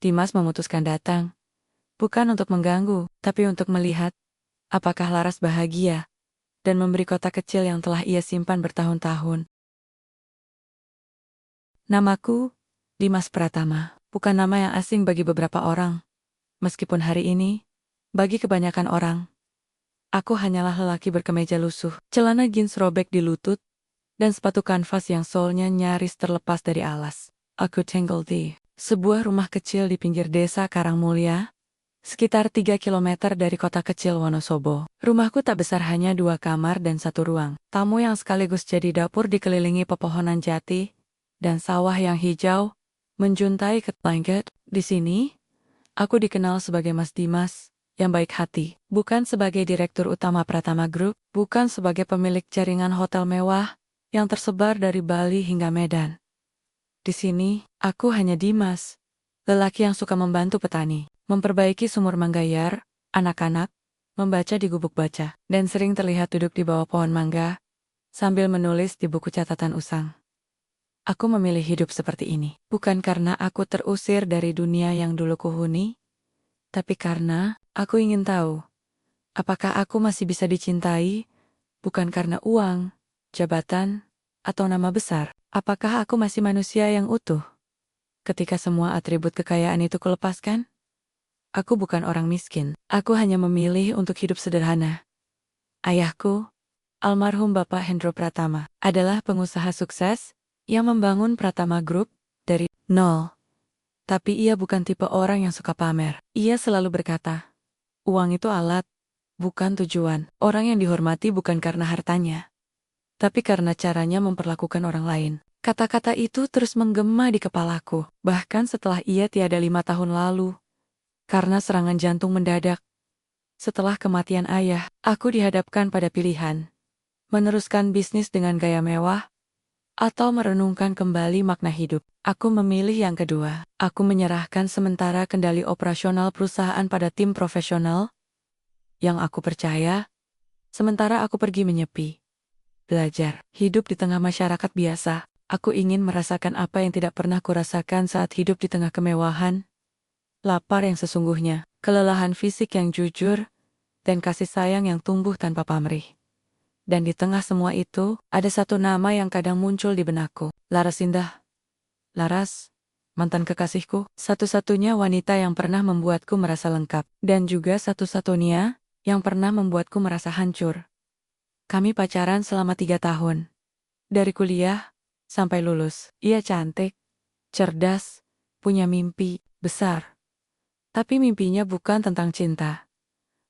Dimas memutuskan datang. Bukan untuk mengganggu, tapi untuk melihat apakah Laras bahagia dan memberi kotak kecil yang telah ia simpan bertahun-tahun. Namaku Dimas Pratama, bukan nama yang asing bagi beberapa orang. Meskipun hari ini, bagi kebanyakan orang, aku hanyalah lelaki berkemeja lusuh, celana jeans robek di lutut, dan sepatu kanvas yang solnya nyaris terlepas dari alas. Aku tinggal di sebuah rumah kecil di pinggir desa Karangmulia, sekitar 3 kilometer dari kota kecil Wonosobo. Rumahku tak besar, hanya 2 kamar dan 1 ruang tamu yang sekaligus jadi dapur, dikelilingi pepohonan jati dan sawah yang hijau menjuntai ke langit. Di sini, aku dikenal sebagai Mas Dimas yang baik hati, bukan sebagai direktur utama Pratama Group, bukan sebagai pemilik jaringan hotel mewah yang tersebar dari Bali hingga Medan. Di sini, aku hanya Dimas, lelaki yang suka membantu petani, memperbaiki sumur manggayar, anak-anak, membaca di gubuk baca, dan sering terlihat duduk di bawah pohon mangga, sambil menulis di buku catatan usang. Aku memilih hidup seperti ini, bukan karena aku terusir dari dunia yang dulu kuhuni, tapi karena aku ingin tahu, apakah aku masih bisa dicintai, bukan karena uang, jabatan, atau nama besar. Apakah aku masih manusia yang utuh ketika semua atribut kekayaan itu kulepaskan? Aku bukan orang miskin. Aku hanya memilih untuk hidup sederhana. Ayahku, almarhum Bapak Hendro Pratama, adalah pengusaha sukses yang membangun Pratama Group dari nol. Tapi ia bukan tipe orang yang suka pamer. Ia selalu berkata, uang itu alat, bukan tujuan. Orang yang dihormati bukan karena hartanya, tapi karena caranya memperlakukan orang lain. Kata-kata itu terus menggema di kepalaku, bahkan setelah ia tiada 5 tahun lalu. Karena serangan jantung mendadak. Setelah kematian ayah, aku dihadapkan pada pilihan. Meneruskan bisnis dengan gaya mewah, atau merenungkan kembali makna hidup. Aku memilih yang kedua. Aku menyerahkan sementara kendali operasional perusahaan pada tim profesional yang aku percaya, sementara aku pergi menyepi. Belajar hidup di tengah masyarakat biasa. Aku ingin merasakan apa yang tidak pernah kurasakan saat hidup di tengah kemewahan. Lapar yang sesungguhnya, kelelahan fisik yang jujur, dan kasih sayang yang tumbuh tanpa pamrih. Dan di tengah semua itu, ada satu nama yang kadang muncul di benakku. Laras Indah. Laras, mantan kekasihku, satu-satunya wanita yang pernah membuatku merasa lengkap. Dan juga satu-satunya yang pernah membuatku merasa hancur. Kami pacaran selama 3 tahun. Dari kuliah sampai lulus. Ia cantik, cerdas, punya mimpi besar. Tapi mimpinya bukan tentang cinta,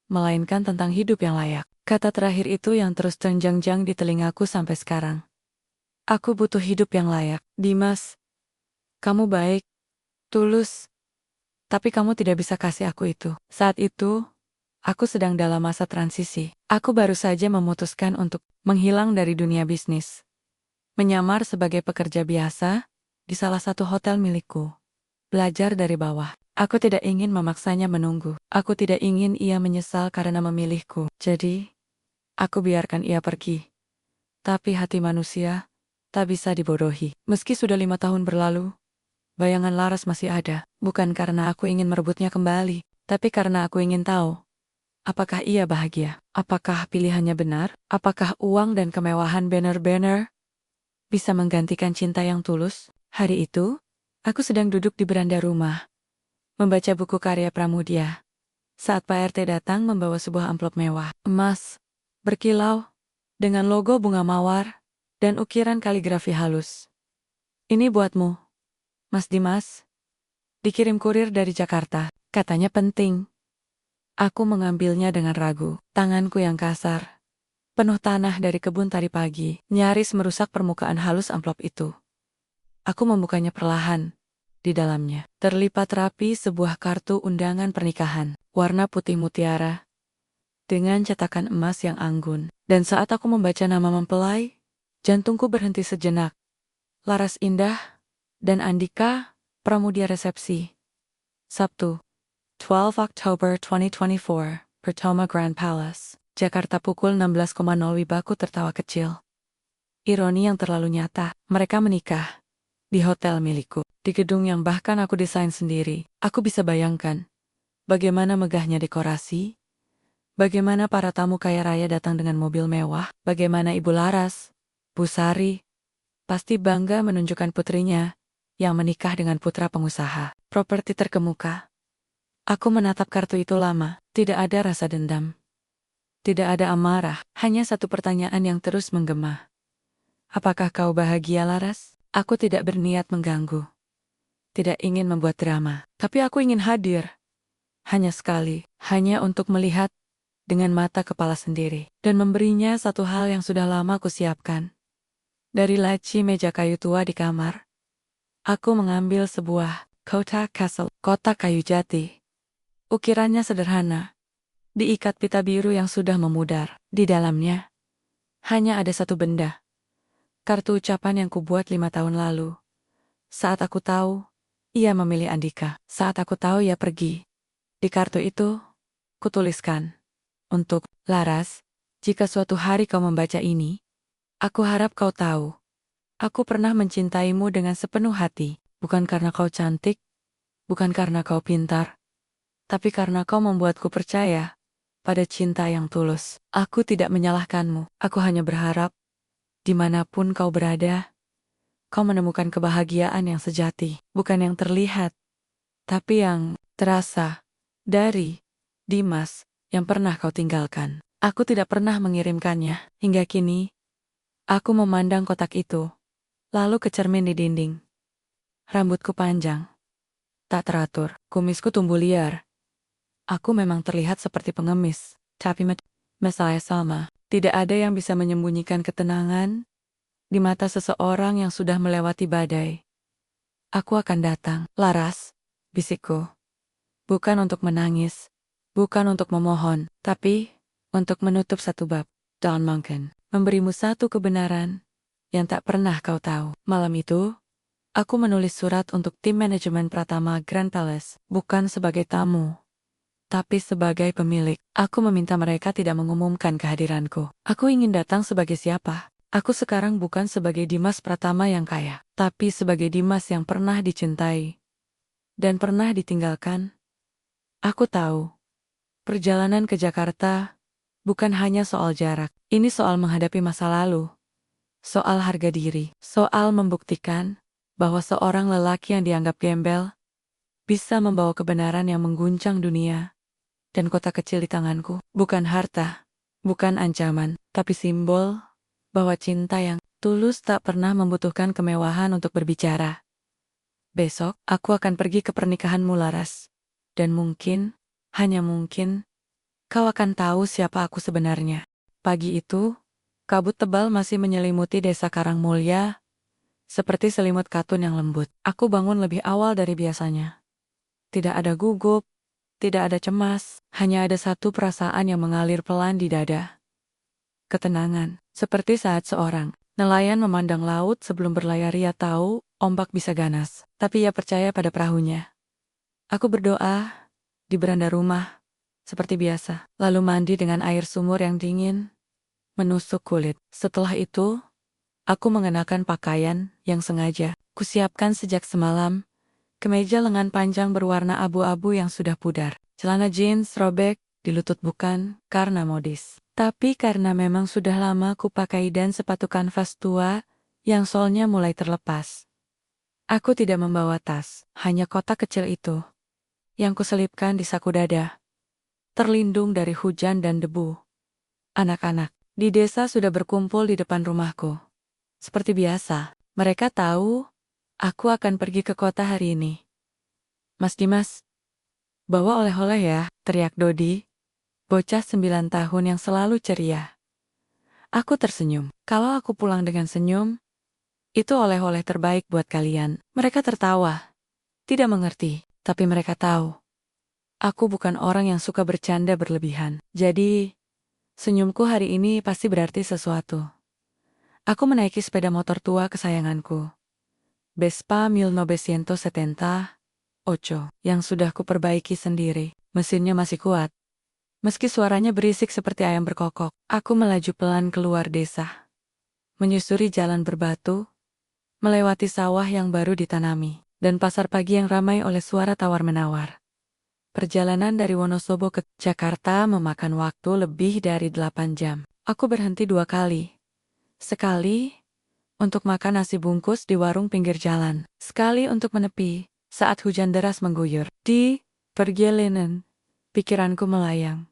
melainkan tentang hidup yang layak. Kata terakhir itu yang terus ternjang-jang di telingaku sampai sekarang. Aku butuh hidup yang layak. Dimas, kamu baik, tulus, tapi kamu tidak bisa kasih aku itu. Saat itu, aku sedang dalam masa transisi. Aku baru saja memutuskan untuk menghilang dari dunia bisnis. Menyamar sebagai pekerja biasa di salah satu hotel milikku. Belajar dari bawah. Aku tidak ingin memaksanya menunggu. Aku tidak ingin ia menyesal karena memilihku. Jadi, aku biarkan ia pergi. Tapi hati manusia tak bisa dibodohi. Meski sudah 5 tahun berlalu, bayangan Laras masih ada. Bukan karena aku ingin merebutnya kembali, tapi karena aku ingin tahu, apakah ia bahagia? Apakah pilihannya benar? Apakah uang dan kemewahan benar-benar bisa menggantikan cinta yang tulus? Hari itu, aku sedang duduk di beranda rumah, membaca buku karya Pramudia, saat Pak RT datang membawa sebuah amplop mewah, emas, berkilau, dengan logo bunga mawar, dan ukiran kaligrafi halus. Ini buatmu, Mas Dimas. Dikirim kurir dari Jakarta, katanya penting. Aku mengambilnya dengan ragu, tanganku yang kasar, penuh tanah dari kebun tadi pagi, nyaris merusak permukaan halus amplop itu. Aku membukanya perlahan. Di dalamnya, terlipat rapi sebuah kartu undangan pernikahan, warna putih mutiara, dengan cetakan emas yang anggun. Dan saat aku membaca nama mempelai, jantungku berhenti sejenak. Laras Indah dan Andika, Pramudia Resepsi. Sabtu, 12 Oktober 2024, Pertoma Grand Palace, Jakarta pukul 16.00 WIB. Aku tertawa kecil. Ironi yang terlalu nyata, mereka menikah. Di hotel milikku, di gedung yang bahkan aku desain sendiri, aku bisa bayangkan bagaimana megahnya dekorasi, bagaimana para tamu kaya raya datang dengan mobil mewah, bagaimana Ibu Laras, Bu Sari, pasti bangga menunjukkan putrinya yang menikah dengan putra pengusaha properti terkemuka. Aku menatap kartu itu lama, tidak ada rasa dendam. Tidak ada amarah, hanya satu pertanyaan yang terus menggema. Apakah kau bahagia, Laras? Aku tidak berniat mengganggu. Tidak ingin membuat drama, tapi aku ingin hadir. Hanya sekali, hanya untuk melihat dengan mata kepala sendiri, dan memberinya satu hal yang sudah lama aku siapkan. Dari laci meja kayu tua di kamar, aku mengambil sebuah kotak castle, kotak kayu jati. Ukirannya sederhana, diikat pita biru yang sudah memudar. Di dalamnya, hanya ada satu benda. Kartu ucapan yang kubuat 5 tahun lalu. Saat aku tahu, ia memilih Andika. Saat aku tahu ia pergi. Di kartu itu, kutuliskan. Untuk Laras, jika suatu hari kau membaca ini, aku harap kau tahu. Aku pernah mencintaimu dengan sepenuh hati. Bukan karena kau cantik, bukan karena kau pintar, tapi karena kau membuatku percaya pada cinta yang tulus. Aku tidak menyalahkanmu. Aku hanya berharap, dimanapun kau berada, kau menemukan kebahagiaan yang sejati, bukan yang terlihat, tapi yang terasa dari Dimas yang pernah kau tinggalkan. Aku tidak pernah mengirimkannya. Hingga kini, aku memandang kotak itu, lalu ke cermin di dinding. Rambutku panjang, tak teratur, kumisku tumbuh liar. Aku memang terlihat seperti pengemis, tapi masalah sama. Tidak ada yang bisa menyembunyikan ketenangan di mata seseorang yang sudah melewati badai. Aku akan datang, Laras, bisikku. Bukan untuk menangis, bukan untuk memohon, tapi untuk menutup satu bab. Don Monken, memberimu satu kebenaran yang tak pernah kau tahu. Malam itu, aku menulis surat untuk tim manajemen Pratama Grand Palace, bukan sebagai tamu, tapi sebagai pemilik. Aku meminta mereka tidak mengumumkan kehadiranku. Aku ingin datang sebagai siapa? Aku sekarang bukan sebagai Dimas Pratama yang kaya, tapi sebagai Dimas yang pernah dicintai dan pernah ditinggalkan. Aku tahu, perjalanan ke Jakarta bukan hanya soal jarak. Ini soal menghadapi masa lalu, soal harga diri, soal membuktikan bahwa seorang lelaki yang dianggap gembel bisa membawa kebenaran yang mengguncang dunia. Dan kota kecil di tanganku, bukan harta, bukan ancaman, tapi simbol bahwa cinta yang tulus tak pernah membutuhkan kemewahan untuk berbicara. Besok, aku akan pergi ke pernikahanmu, Laras. Dan mungkin, hanya mungkin, kau akan tahu siapa aku sebenarnya. Pagi itu, kabut tebal masih menyelimuti desa Karangmulya, seperti selimut katun yang lembut. Aku bangun lebih awal dari biasanya. Tidak ada gugup, tidak ada cemas, hanya ada satu perasaan yang mengalir pelan di dada. Ketenangan, seperti saat seorang nelayan memandang laut sebelum berlayar. Ia tahu ombak bisa ganas, tapi ia percaya pada perahunya. Aku berdoa di beranda rumah, seperti biasa, lalu mandi dengan air sumur yang dingin, menusuk kulit. Setelah itu, aku mengenakan pakaian yang sengaja kusiapkan sejak semalam. Kemeja lengan panjang berwarna abu-abu yang sudah pudar. Celana jeans robek di lutut bukan karena modis, tapi karena memang sudah lama kupakai, dan sepatu kanvas tua yang solnya mulai terlepas. Aku tidak membawa tas, hanya kotak kecil itu yang kuselipkan di saku dada, terlindung dari hujan dan debu. Anak-anak di desa sudah berkumpul di depan rumahku. Seperti biasa, mereka tahu aku akan pergi ke kota hari ini. Mas Dimas, bawa oleh-oleh ya, teriak Dodi, bocah 9 tahun yang selalu ceria. Aku tersenyum. Kalau aku pulang dengan senyum, itu oleh-oleh terbaik buat kalian. Mereka tertawa. Tidak mengerti, tapi mereka tahu. Aku bukan orang yang suka bercanda berlebihan. Jadi, senyumku hari ini pasti berarti sesuatu. Aku menaiki sepeda motor tua kesayanganku, Vespa 1978, yang sudah kuperbaiki sendiri. Mesinnya masih kuat. Meski suaranya berisik seperti ayam berkokok, aku melaju pelan keluar desa. Menyusuri jalan berbatu, melewati sawah yang baru ditanami, dan pasar pagi yang ramai oleh suara tawar-menawar. Perjalanan dari Wonosobo ke Jakarta memakan waktu lebih dari 8 jam. Aku berhenti 2 kali. Sekali untuk makan nasi bungkus di warung pinggir jalan. Sekali untuk menepi saat hujan deras mengguyur. Di perjalanan, pikiranku melayang.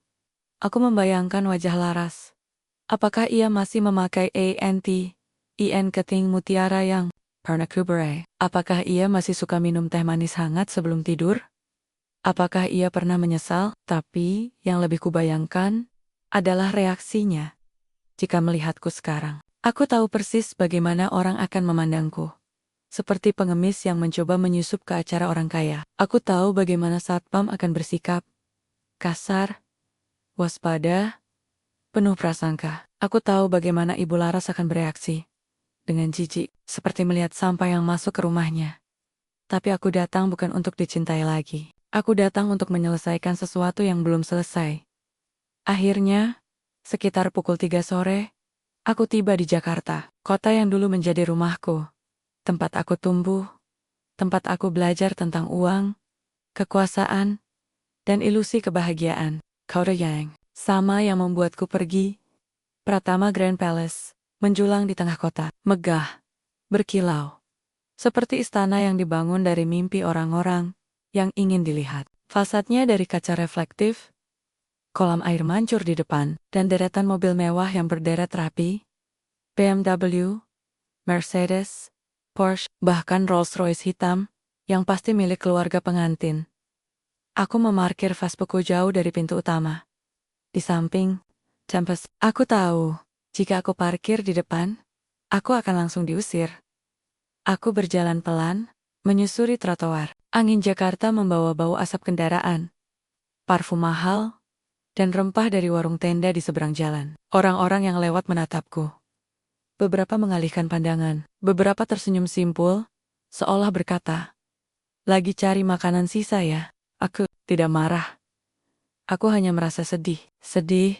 Aku membayangkan wajah Laras. Apakah ia masih memakai IN keting mutiara yang pernah kubere? Apakah ia masih suka minum teh manis hangat sebelum tidur? Apakah ia pernah menyesal? Tapi yang lebih kubayangkan adalah reaksinya jika melihatku sekarang. Aku tahu persis bagaimana orang akan memandangku. Seperti pengemis yang mencoba menyusup ke acara orang kaya. Aku tahu bagaimana satpam akan bersikap. Kasar, waspada, penuh prasangka. Aku tahu bagaimana Ibu Laras akan bereaksi. Dengan jijik, seperti melihat sampah yang masuk ke rumahnya. Tapi aku datang bukan untuk dicintai lagi. Aku datang untuk menyelesaikan sesuatu yang belum selesai. Akhirnya, sekitar pukul 3 sore, aku tiba di Jakarta, kota yang dulu menjadi rumahku. Tempat aku tumbuh, tempat aku belajar tentang uang, kekuasaan, dan ilusi kebahagiaan. Kota yang sama yang membuatku pergi. Pratama Grand Palace, menjulang di tengah kota, megah, berkilau. Seperti istana yang dibangun dari mimpi orang-orang yang ingin dilihat. Fasadnya dari kaca reflektif, kolam air mancur di depan, dan deretan mobil mewah yang berderet rapi. BMW, Mercedes, Porsche, bahkan Rolls-Royce hitam, yang pasti milik keluarga pengantin. Aku memarkir Vespaku jauh dari pintu utama. Di samping, Tempest. Aku tahu, jika aku parkir di depan, aku akan langsung diusir. Aku berjalan pelan, menyusuri trotoar. Angin Jakarta membawa bau asap kendaraan, parfum mahal, dan rempah dari warung tenda di seberang jalan. Orang-orang yang lewat menatapku. Beberapa mengalihkan pandangan, beberapa tersenyum simpul, seolah berkata, "Lagi cari makanan sisa ya?" Aku tidak marah. Aku hanya merasa sedih. Sedih,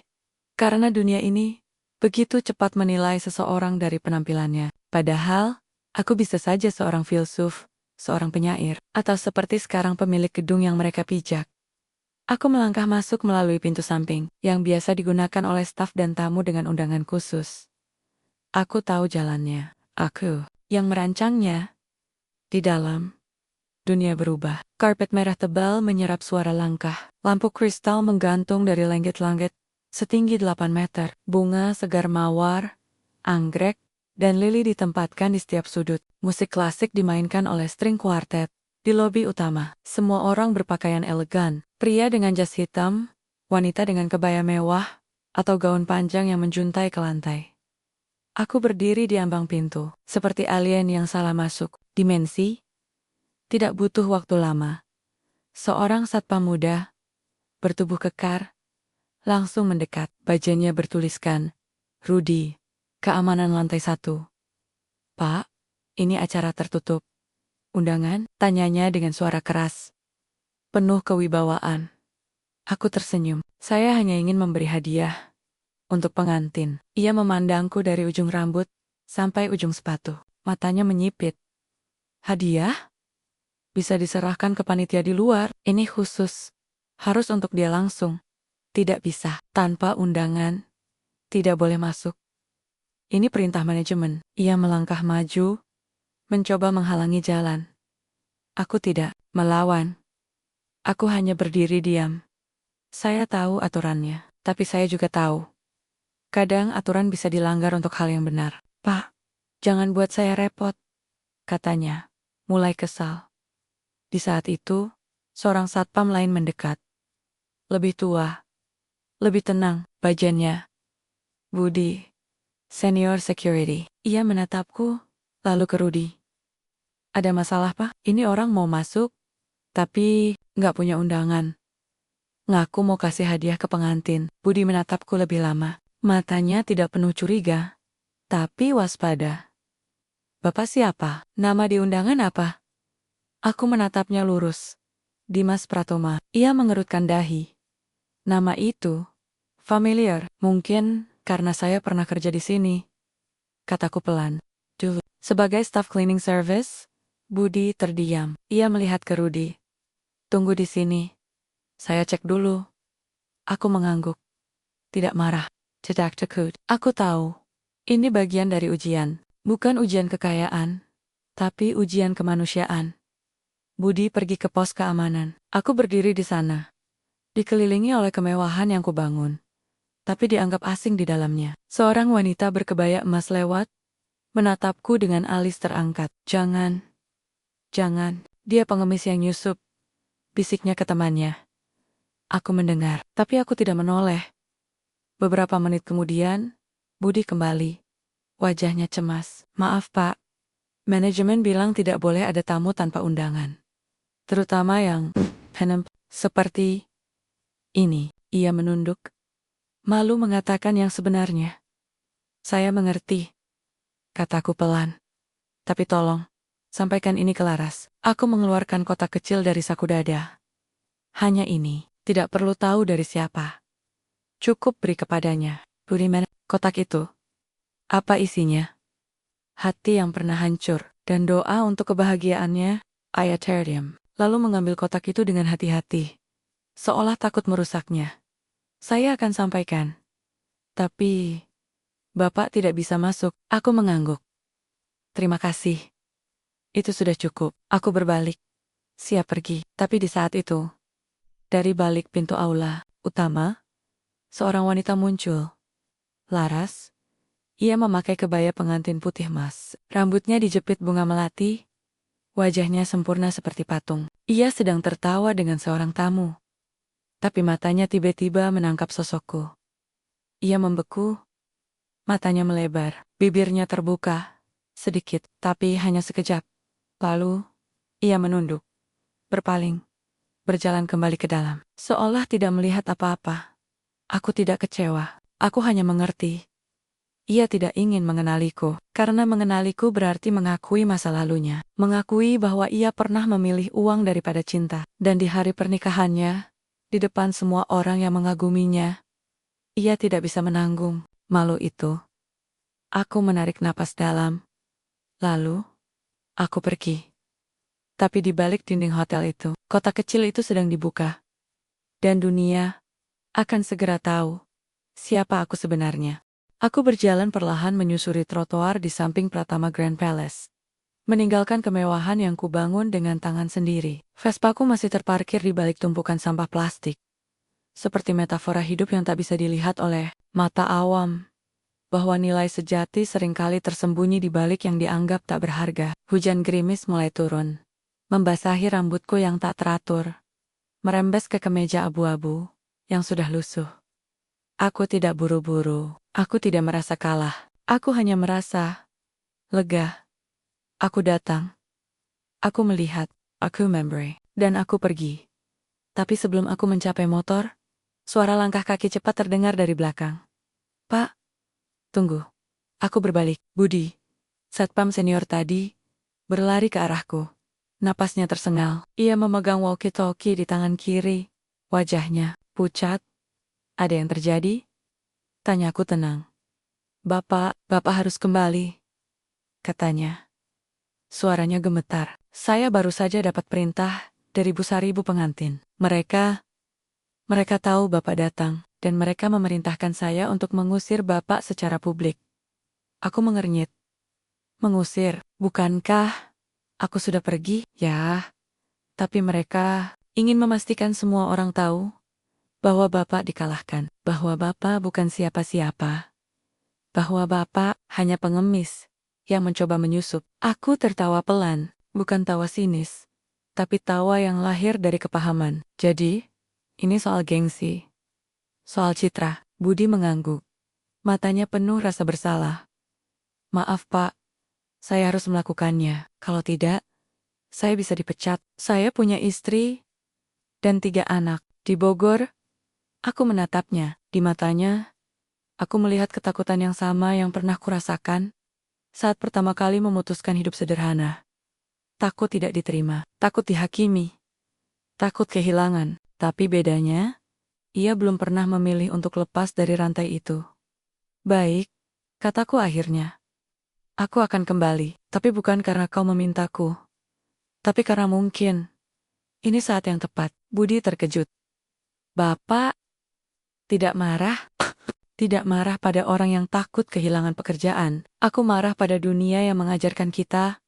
karena dunia ini begitu cepat menilai seseorang dari penampilannya. Padahal, aku bisa saja seorang filsuf, seorang penyair, atau seperti sekarang pemilik gedung yang mereka pijak. Aku melangkah masuk melalui pintu samping, yang biasa digunakan oleh staf dan tamu dengan undangan khusus. Aku tahu jalannya. Aku yang merancangnya. Di dalam, dunia berubah. Karpet merah tebal menyerap suara langkah. Lampu kristal menggantung dari langit-langit, setinggi 8 meter. Bunga segar mawar, anggrek, dan lili ditempatkan di setiap sudut. Musik klasik dimainkan oleh string quartet. Di lobi utama, semua orang berpakaian elegan. Pria dengan jas hitam, wanita dengan kebaya mewah, atau gaun panjang yang menjuntai ke lantai. Aku berdiri di ambang pintu, seperti alien yang salah masuk. Dimensi? Tidak butuh waktu lama. Seorang satpam muda, bertubuh kekar, langsung mendekat. Bajanya bertuliskan, "Rudy, keamanan lantai 1. Pak, ini acara tertutup. Undangan?" Tanyanya dengan suara keras, penuh kewibawaan. Aku tersenyum. Saya hanya ingin memberi hadiah untuk pengantin. Ia memandangku dari ujung rambut sampai ujung sepatu. Matanya menyipit. Hadiah? Bisa diserahkan ke panitia di luar. Ini khusus. Harus untuk dia langsung. Tidak bisa. Tanpa undangan. Tidak boleh masuk. Ini perintah manajemen. Ia melangkah maju, mencoba menghalangi jalan. Aku tidak melawan. Aku hanya berdiri diam. Saya tahu aturannya, tapi saya juga tahu. Kadang aturan bisa dilanggar untuk hal yang benar. "Pak, jangan buat saya repot," katanya, mulai kesal. Di saat itu, seorang satpam lain mendekat. Lebih tua, lebih tenang, bajannya. Budi, senior security. Ia menatapku, lalu ke Rudy. "Ada masalah, Pak? Ini orang mau masuk, tapi nggak punya undangan. Ngaku mau kasih hadiah ke pengantin." Budi menatapku lebih lama. Matanya tidak penuh curiga, tapi waspada. "Bapak siapa? Nama di undangan apa?" Aku menatapnya lurus. "Dimas Pratoma." Ia mengerutkan dahi. Nama itu familiar. "Mungkin karena saya pernah kerja di sini," kataku pelan. "Dulu." Sebagai staf cleaning service, Budi terdiam. Ia melihat ke Rudy. Tunggu di sini. Saya cek dulu. Aku mengangguk. Tidak marah. Tidak takut. Aku tahu. Ini bagian dari ujian. Bukan ujian kekayaan, tapi ujian kemanusiaan. Budi pergi ke pos keamanan. Aku berdiri di sana. Dikelilingi oleh kemewahan yang kubangun. Tapi dianggap asing di dalamnya. Seorang wanita berkebaya emas lewat, menatapku dengan alis terangkat. Jangan. Dia pengemis yang nyusup. Bisiknya ke temannya. Aku mendengar, tapi aku tidak menoleh. Beberapa menit kemudian, Budi kembali. Wajahnya cemas. Maaf Pak, manajemen bilang tidak boleh ada tamu tanpa undangan. Terutama yang seperti ini. Ia menunduk. Malu mengatakan yang sebenarnya. Saya mengerti, kataku pelan. Tapi tolong, sampaikan ini ke Laras. Aku mengeluarkan kotak kecil dari saku dada. Hanya ini, tidak perlu tahu dari siapa. Cukup beri kepadanya. Budi kotak itu. Apa isinya? Hati yang pernah hancur, dan doa untuk kebahagiaannya. Ayaterium. Lalu mengambil kotak itu dengan hati-hati. Seolah takut merusaknya. Saya akan sampaikan. Tapi, Bapak tidak bisa masuk. Aku mengangguk. Terima kasih. Itu sudah cukup. Aku berbalik. Siap pergi. Tapi di saat itu, dari balik pintu aula utama, seorang wanita muncul. Laras. Ia memakai kebaya pengantin putih emas. Rambutnya dijepit bunga melati. Wajahnya sempurna seperti patung. Ia sedang tertawa dengan seorang tamu. Tapi matanya tiba-tiba menangkap sosokku. Ia membeku. Matanya melebar. Bibirnya terbuka. Sedikit, tapi hanya sekejap. Lalu, ia menunduk. Berpaling. Berjalan kembali ke dalam. Seolah tidak melihat apa-apa. Aku tidak kecewa. Aku hanya mengerti. Ia tidak ingin mengenaliku, karena mengenaliku berarti mengakui masa lalunya. Mengakui bahwa ia pernah memilih uang daripada cinta. Dan di hari pernikahannya, di depan semua orang yang mengaguminya, ia tidak bisa menanggung malu itu. Aku menarik napas dalam. Lalu, aku pergi. Tapi di balik dinding hotel itu, kotak kecil itu sedang dibuka. Dan dunia akan segera tahu siapa aku sebenarnya. Aku berjalan perlahan menyusuri trotoar di samping Pratama Grand Palace. Meninggalkan kemewahan yang kubangun dengan tangan sendiri. Vespaku masih terparkir di balik tumpukan sampah plastik. Seperti metafora hidup yang tak bisa dilihat oleh mata awam. Bahwa nilai sejati seringkali tersembunyi di balik yang dianggap tak berharga. Hujan gerimis mulai turun. Membasahi rambutku yang tak teratur. Merembes ke kemeja abu-abu yang sudah lusuh. Aku tidak buru-buru. Aku tidak merasa kalah. Aku hanya merasa lega. Aku datang. Aku melihat. Aku memory. Dan aku pergi. Tapi sebelum aku mencapai motor, suara langkah kaki cepat terdengar dari belakang. Pak, tunggu. Aku berbalik. Budi, satpam senior tadi, berlari ke arahku. Napasnya tersengal. Ia memegang walkie-talkie di tangan kiri. Wajahnya pucat. Ada yang terjadi? Tanyaku tenang. Bapak harus kembali, katanya. Suaranya gemetar. Saya baru saja dapat perintah dari Bu Sari ibu pengantin. Mereka tahu Bapak datang, dan mereka memerintahkan saya untuk mengusir Bapak secara publik. Aku mengernyit. Mengusir, bukankah aku sudah pergi? Ya, tapi mereka ingin memastikan semua orang tahu bahwa Bapak dikalahkan, bahwa Bapak bukan siapa-siapa, bahwa Bapak hanya pengemis yang mencoba menyusup. Aku tertawa pelan, bukan tawa sinis, tapi tawa yang lahir dari kepahaman. Jadi, ini soal gengsi, soal citra. Budi mengangguk. Matanya penuh rasa bersalah. Maaf Pak, saya harus melakukannya. Kalau tidak, saya bisa dipecat. Saya punya istri dan 3 anak. Di Bogor, aku menatapnya. Di matanya, aku melihat ketakutan yang sama yang pernah kurasakan saat pertama kali memutuskan hidup sederhana. Takut tidak diterima, takut dihakimi, takut kehilangan. Tapi bedanya, ia belum pernah memilih untuk lepas dari rantai itu. Baik, kataku akhirnya. Aku akan kembali, tapi bukan karena kau memintaku, tapi karena mungkin ini saat yang tepat. Budi terkejut. Bapak tidak marah? Tidak marah pada orang yang takut kehilangan pekerjaan. Aku marah pada dunia yang mengajarkan kita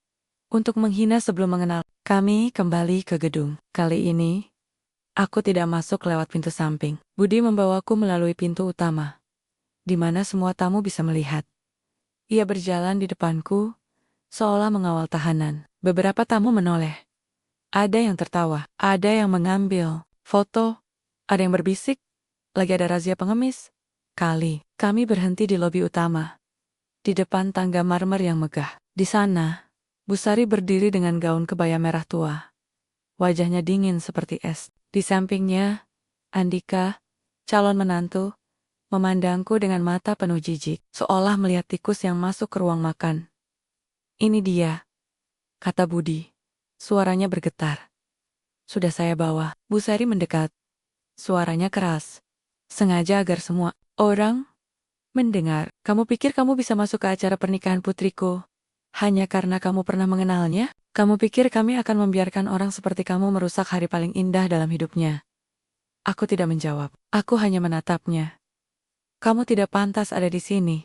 untuk menghina sebelum mengenal. Kami kembali ke gedung. Kali ini, aku tidak masuk lewat pintu samping. Budi membawaku melalui pintu utama, di mana semua tamu bisa melihat. Ia berjalan di depanku, seolah mengawal tahanan. Beberapa tamu menoleh. Ada yang tertawa, ada yang mengambil foto, ada yang berbisik, lagi ada razia pengemis. Kami berhenti di lobi utama, di depan tangga marmer yang megah. Di sana, Busari berdiri dengan gaun kebaya merah tua. Wajahnya dingin seperti es. Di sampingnya, Andika, calon menantu, memandangku dengan mata penuh jijik, seolah melihat tikus yang masuk ke ruang makan. Ini dia, kata Budi. Suaranya bergetar. Sudah saya bawa. Busari mendekat. Suaranya keras. Sengaja agar semua orang mendengar. Kamu pikir kamu bisa masuk ke acara pernikahan putriku hanya karena kamu pernah mengenalnya? Kamu pikir kami akan membiarkan orang seperti kamu merusak hari paling indah dalam hidupnya? Aku tidak menjawab. Aku hanya menatapnya. Kamu tidak pantas ada di sini.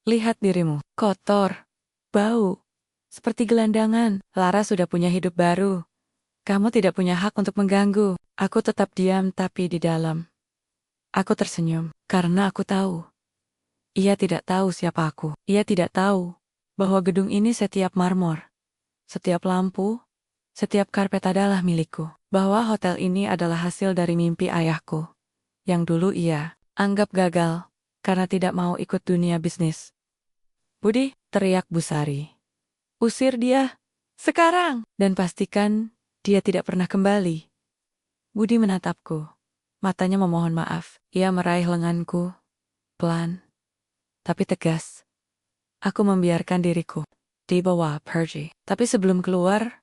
Lihat dirimu. Kotor. Bau. Seperti gelandangan. Lara sudah punya hidup baru. Kamu tidak punya hak untuk mengganggu. Aku tetap diam tapi di dalam. Aku tersenyum. Karena aku tahu. Ia tidak tahu siapa aku. Ia tidak tahu bahwa gedung ini setiap marmor, setiap lampu, setiap karpet adalah milikku. Bahwa hotel ini adalah hasil dari mimpi ayahku, yang dulu ia anggap gagal karena tidak mau ikut dunia bisnis. Budi, teriak Busari. Usir dia, sekarang, dan pastikan dia tidak pernah kembali. Budi menatapku. Matanya memohon maaf. Ia meraih lenganku, pelan, tapi tegas. Aku membiarkan diriku dibawa pergi. Tapi sebelum keluar,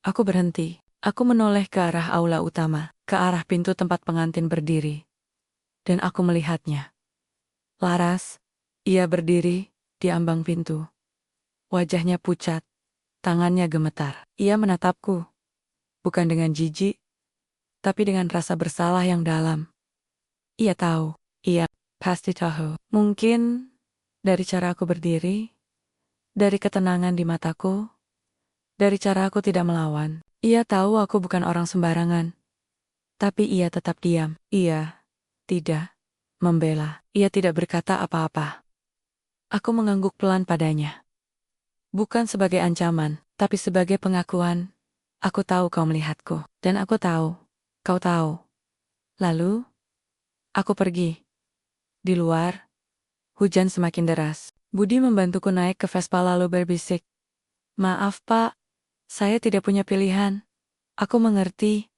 aku berhenti. Aku menoleh ke arah aula utama, ke arah pintu tempat pengantin berdiri. Dan aku melihatnya. Laras, ia berdiri di ambang pintu. Wajahnya pucat, tangannya gemetar. Ia menatapku, bukan dengan jijik, tapi dengan rasa bersalah yang dalam. Ia tahu, ia pasti tahu. Mungkin dari cara aku berdiri, dari ketenangan di mataku, dari cara aku tidak melawan. Ia tahu aku bukan orang sembarangan. Tapi ia tetap diam. Ia tidak membela. Ia tidak berkata apa-apa. Aku mengangguk pelan padanya. Bukan sebagai ancaman, tapi sebagai pengakuan. Aku tahu kau melihatku. Dan aku tahu, kau tahu. Lalu, aku pergi. Di luar, hujan semakin deras. Budi membantuku naik ke Vespa lalu berbisik. Maaf pak, saya tidak punya pilihan. Aku mengerti,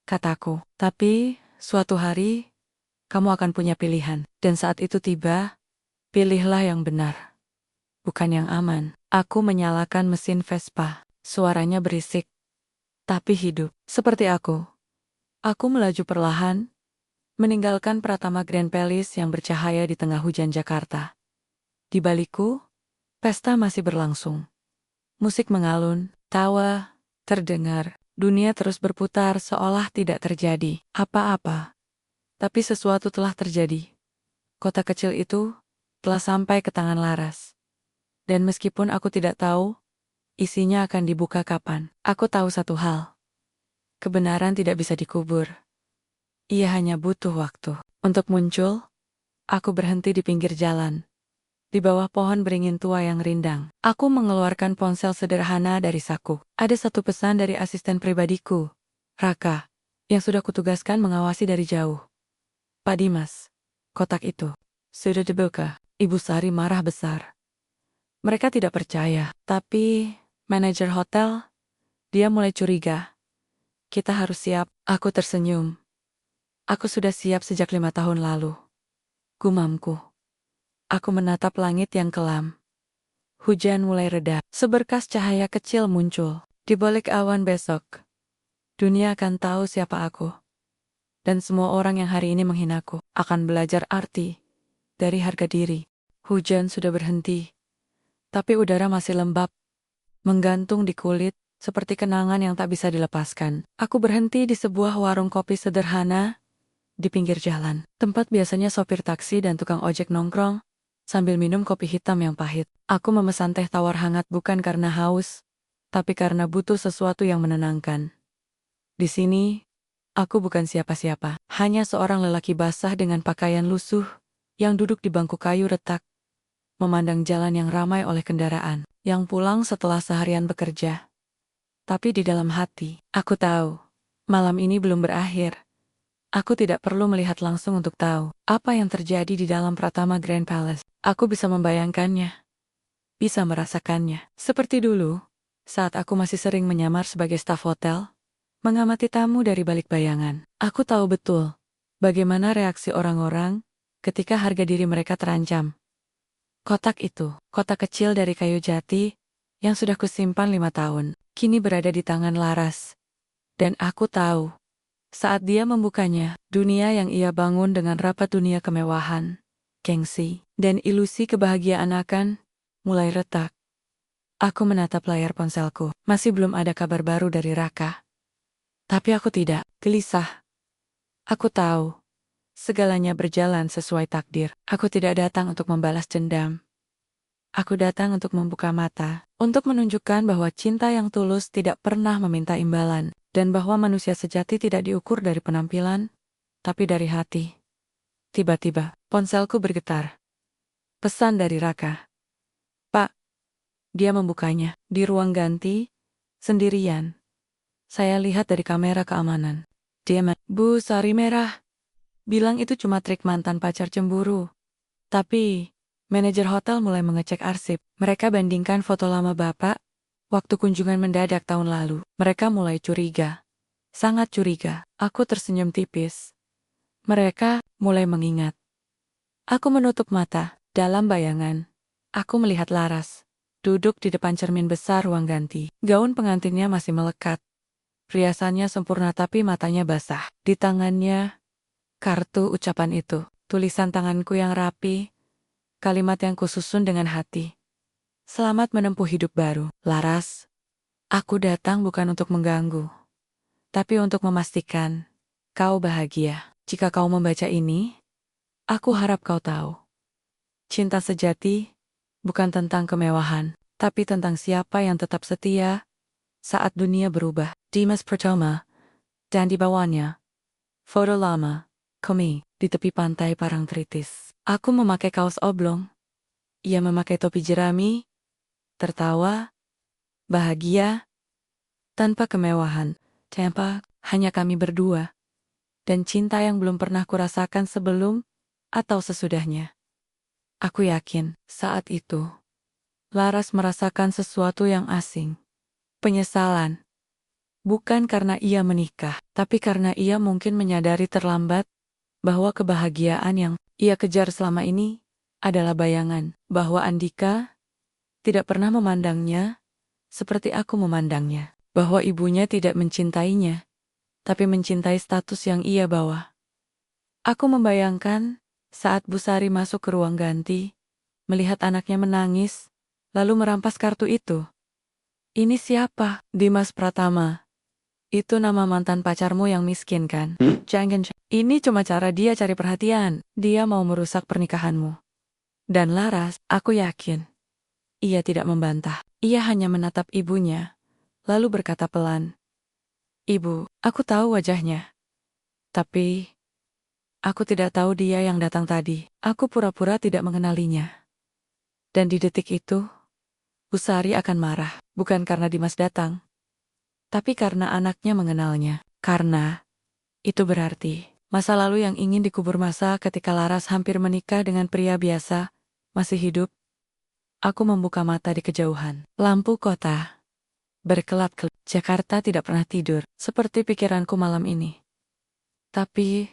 kataku. Tapi, suatu hari, kamu akan punya pilihan. Dan saat itu tiba, pilihlah yang benar. Bukan yang aman. Aku menyalakan mesin Vespa. Suaranya berisik, tapi hidup. Seperti aku. Aku melaju perlahan, meninggalkan Pratama Grand Palace yang bercahaya di tengah hujan Jakarta. Di balikku, pesta masih berlangsung. Musik mengalun, tawa terdengar. Dunia terus berputar seolah tidak terjadi apa-apa. Tapi sesuatu telah terjadi. Kota kecil itu telah sampai ke tangan Laras. Dan meskipun aku tidak tahu isinya akan dibuka kapan, aku tahu satu hal. Kebenaran tidak bisa dikubur. Ia hanya butuh waktu. Untuk muncul, aku berhenti di pinggir jalan. Di bawah pohon beringin tua yang rindang, aku mengeluarkan ponsel sederhana dari saku. Ada satu pesan dari asisten pribadiku, Raka, yang sudah kutugaskan mengawasi dari jauh. Pak Dimas, kotak itu sudah dibuka. Ibu Sari marah besar. Mereka tidak percaya, tapi manajer hotel, dia mulai curiga. Kita harus siap. Aku tersenyum. Aku sudah siap sejak 5 tahun lalu. Gumamku. Aku menatap langit yang kelam. Hujan mulai reda. Seberkas cahaya kecil muncul. Di balik awan besok, dunia akan tahu siapa aku. Dan semua orang yang hari ini menghinaku akan belajar arti dari harga diri. Hujan sudah berhenti. tapi udara masih lembab, menggantung di kulit, seperti kenangan yang tak bisa dilepaskan. Aku berhenti di sebuah warung kopi sederhana di pinggir jalan. Tempat biasanya sopir taksi dan tukang ojek nongkrong, sambil minum kopi hitam yang pahit. Aku memesan teh tawar hangat bukan karena haus, tapi karena butuh sesuatu yang menenangkan. Di sini, aku bukan siapa-siapa, hanya seorang lelaki basah dengan pakaian lusuh, yang duduk di bangku kayu retak, memandang jalan yang ramai oleh kendaraan, yang pulang setelah seharian bekerja. Tapi di dalam hati, aku tahu, malam ini belum berakhir. Aku tidak perlu melihat langsung untuk tahu apa yang terjadi di dalam Pratama Grand Palace. Aku bisa membayangkannya, bisa merasakannya. Seperti dulu, saat aku masih sering menyamar sebagai staf hotel, mengamati tamu dari balik bayangan. Aku tahu betul bagaimana reaksi orang-orang ketika harga diri mereka terancam. Kotak itu, kotak kecil dari kayu jati yang sudah kusimpan 5 tahun, kini berada di tangan Laras. Dan aku tahu, saat dia membukanya, dunia yang ia bangun dengan rapat dunia kemewahan, gengsi, dan ilusi kebahagiaan akan mulai retak. Aku menatap layar ponselku, masih belum ada kabar baru dari Raka. Tapi aku tidak gelisah. Aku tahu, segalanya berjalan sesuai takdir. Aku tidak datang untuk membalas dendam. Aku datang untuk membuka mata, untuk menunjukkan bahwa cinta yang tulus tidak pernah meminta imbalan, dan bahwa manusia sejati tidak diukur dari penampilan, tapi dari hati. Tiba-tiba, ponselku bergetar. Pesan dari Raka. Pak, dia membukanya, di ruang ganti, sendirian. Saya lihat dari kamera keamanan. Dia Bu Sari Merah. Bilang itu cuma trik mantan pacar cemburu. Tapi, manajer hotel mulai mengecek arsip. Mereka bandingkan foto lama Bapak, waktu kunjungan mendadak tahun lalu. Mereka mulai curiga. Sangat curiga. Aku tersenyum tipis. Mereka mulai mengingat. Aku menutup mata. Dalam bayangan, aku melihat Laras. Duduk di depan cermin besar ruang ganti. Gaun pengantinnya masih melekat. Riasannya sempurna tapi matanya basah. Di tangannya, kartu ucapan itu. Tulisan tanganku yang rapi. Kalimat yang kususun dengan hati. Selamat menempuh hidup baru, Laras. Aku datang bukan untuk mengganggu, tapi untuk memastikan kau bahagia. Jika kau membaca ini, aku harap kau tahu. Cinta sejati bukan tentang kemewahan, tapi tentang siapa yang tetap setia saat dunia berubah. Dimas Pratama, dan di bawahnya, foto lama, kami, di tepi pantai Parangtritis. Aku memakai kaos oblong. Ia memakai topi jerami, tertawa, bahagia, tanpa kemewahan, tanpa hanya kami berdua, dan cinta yang belum pernah kurasakan sebelum atau sesudahnya. Aku yakin, saat itu, Laras merasakan sesuatu yang asing. Penyesalan. Bukan karena ia menikah, tapi karena ia mungkin menyadari terlambat bahwa kebahagiaan yang ia kejar selama ini adalah bayangan, bahwa Andika tidak pernah memandangnya seperti aku memandangnya, bahwa ibunya tidak mencintainya, tapi mencintai status yang ia bawa. Aku membayangkan saat Bu Sari masuk ke ruang ganti, melihat anaknya menangis, lalu merampas kartu itu. Ini siapa? Dimas Pratama. Itu nama mantan pacarmu yang miskin kan? Jangan, ini cuma cara dia cari perhatian. Dia mau merusak pernikahanmu. Dan Laras, aku yakin, ia tidak membantah. Ia hanya menatap ibunya, lalu berkata pelan, Ibu, aku tahu wajahnya. Tapi, aku tidak tahu dia yang datang tadi. Aku pura-pura tidak mengenalinya. Dan di detik itu, Bu Sari akan marah, bukan karena Dimas datang, tapi karena anaknya mengenalnya. Karena itu berarti masa lalu yang ingin dikubur masa ketika Laras hampir menikah dengan pria biasa masih hidup. Aku membuka mata di kejauhan. Lampu kota berkelap-kelip. Jakarta tidak pernah tidur, seperti pikiranku malam ini. Tapi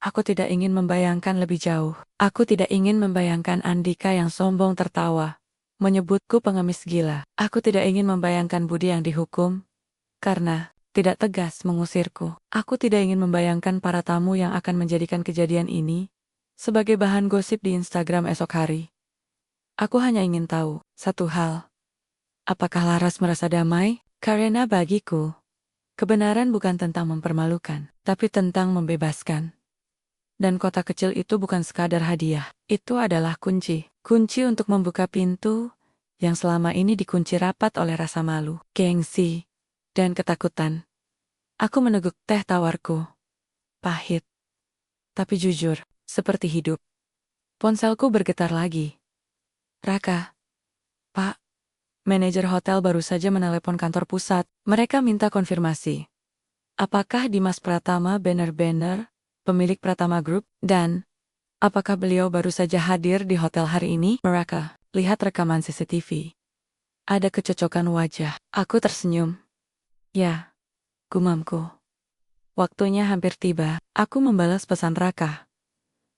aku tidak ingin membayangkan lebih jauh. Aku tidak ingin membayangkan Andika yang sombong tertawa, menyebutku pengemis gila. Aku tidak ingin membayangkan Budi yang dihukum karena tidak tegas mengusirku. Aku tidak ingin membayangkan para tamu yang akan menjadikan kejadian ini sebagai bahan gosip di Instagram esok hari. Aku hanya ingin tahu satu hal. Apakah Laras merasa damai? Karena bagiku, kebenaran bukan tentang mempermalukan, tapi tentang membebaskan. Dan kota kecil itu bukan sekadar hadiah. Itu adalah kunci. Kunci untuk membuka pintu yang selama ini dikunci rapat oleh rasa malu, gengsi, dan ketakutan. Aku meneguk teh tawarku. Pahit, tapi jujur, seperti hidup. Ponselku bergetar lagi. Raka, Pak, manajer hotel baru saja menelepon kantor pusat. Mereka minta konfirmasi. Apakah Dimas Pratama benar-benar pemilik Pratama Group? Dan apakah beliau baru saja hadir di hotel hari ini? Mereka lihat rekaman CCTV. Ada kecocokan wajah. Aku tersenyum. Ya, gumamku. Waktunya hampir tiba. Aku membalas pesan Raka.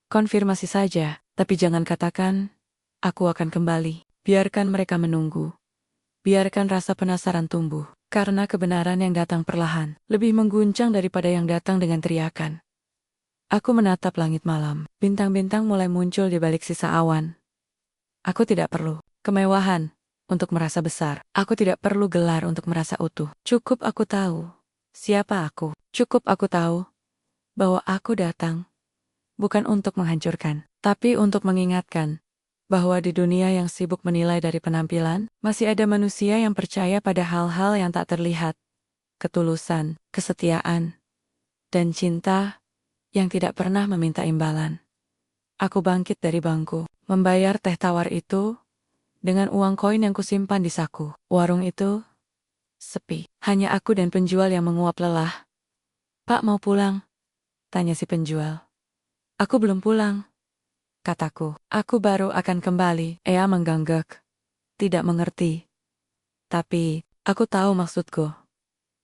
Konfirmasi saja, tapi jangan katakan, aku akan kembali. Biarkan mereka menunggu. Biarkan rasa penasaran tumbuh. Karena kebenaran yang datang perlahan, lebih mengguncang daripada yang datang dengan teriakan. Aku menatap langit malam. Bintang-bintang mulai muncul di balik sisa awan. Aku tidak perlu kemewahan untuk merasa besar. Aku tidak perlu gelar untuk merasa utuh. Cukup aku tahu siapa aku. Cukup aku tahu bahwa aku datang bukan untuk menghancurkan, tapi untuk mengingatkan bahwa di dunia yang sibuk menilai dari penampilan, masih ada manusia yang percaya pada hal-hal yang tak terlihat. Ketulusan, kesetiaan, dan cinta yang tidak pernah meminta imbalan. Aku bangkit dari bangku, membayar teh tawar itu dengan uang koin yang kusimpan di saku. Warung itu sepi. Hanya aku dan penjual yang menguap lelah. Pak mau pulang? Tanya si penjual. Aku belum pulang, kataku. Aku baru akan kembali. Ia mengganggak. Tidak mengerti. Tapi, aku tahu maksudku.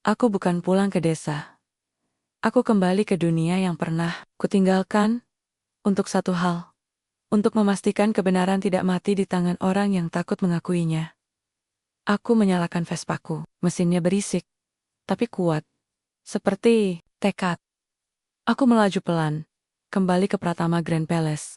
Aku bukan pulang ke desa. Aku kembali ke dunia yang pernah kutinggalkan untuk satu hal. Untuk memastikan kebenaran tidak mati di tangan orang yang takut mengakuinya. Aku menyalakan Vespaku. Mesinnya berisik, tapi kuat. Seperti tekad. Aku melaju pelan, kembali ke Pratama Grand Palace.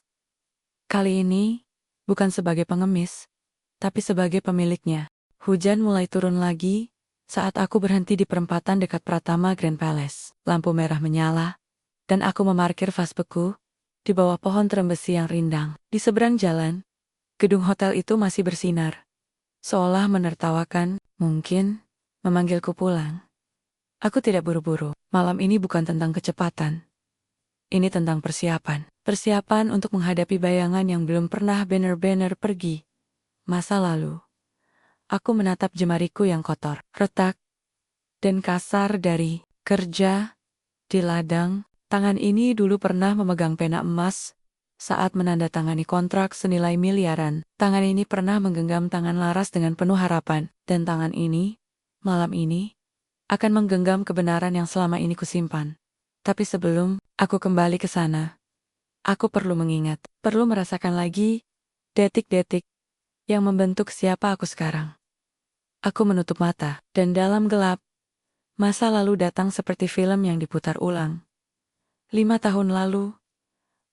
Kali ini, bukan sebagai pengemis, tapi sebagai pemiliknya. Hujan mulai turun lagi saat aku berhenti di perempatan dekat Pratama Grand Palace. Lampu merah menyala, dan aku memarkir Vespaku di bawah pohon terembesi yang rindang. Di seberang jalan, gedung hotel itu masih bersinar. Seolah menertawakan, mungkin, memanggilku pulang. Aku tidak buru-buru. Malam ini bukan tentang kecepatan. Ini tentang persiapan. Persiapan untuk menghadapi bayangan yang belum pernah benar-benar pergi. Masa lalu. Aku menatap jemariku yang kotor, retak, dan kasar dari kerja di ladang. Tangan ini dulu pernah memegang pena emas saat menandatangani kontrak senilai miliaran. Tangan ini pernah menggenggam tangan Laras dengan penuh harapan. Dan tangan ini, malam ini, akan menggenggam kebenaran yang selama ini kusimpan. Tapi sebelum aku kembali ke sana, aku perlu mengingat, perlu merasakan lagi detik-detik yang membentuk siapa aku sekarang. Aku menutup mata, dan dalam gelap, masa lalu datang seperti film yang diputar ulang. 5 tahun lalu,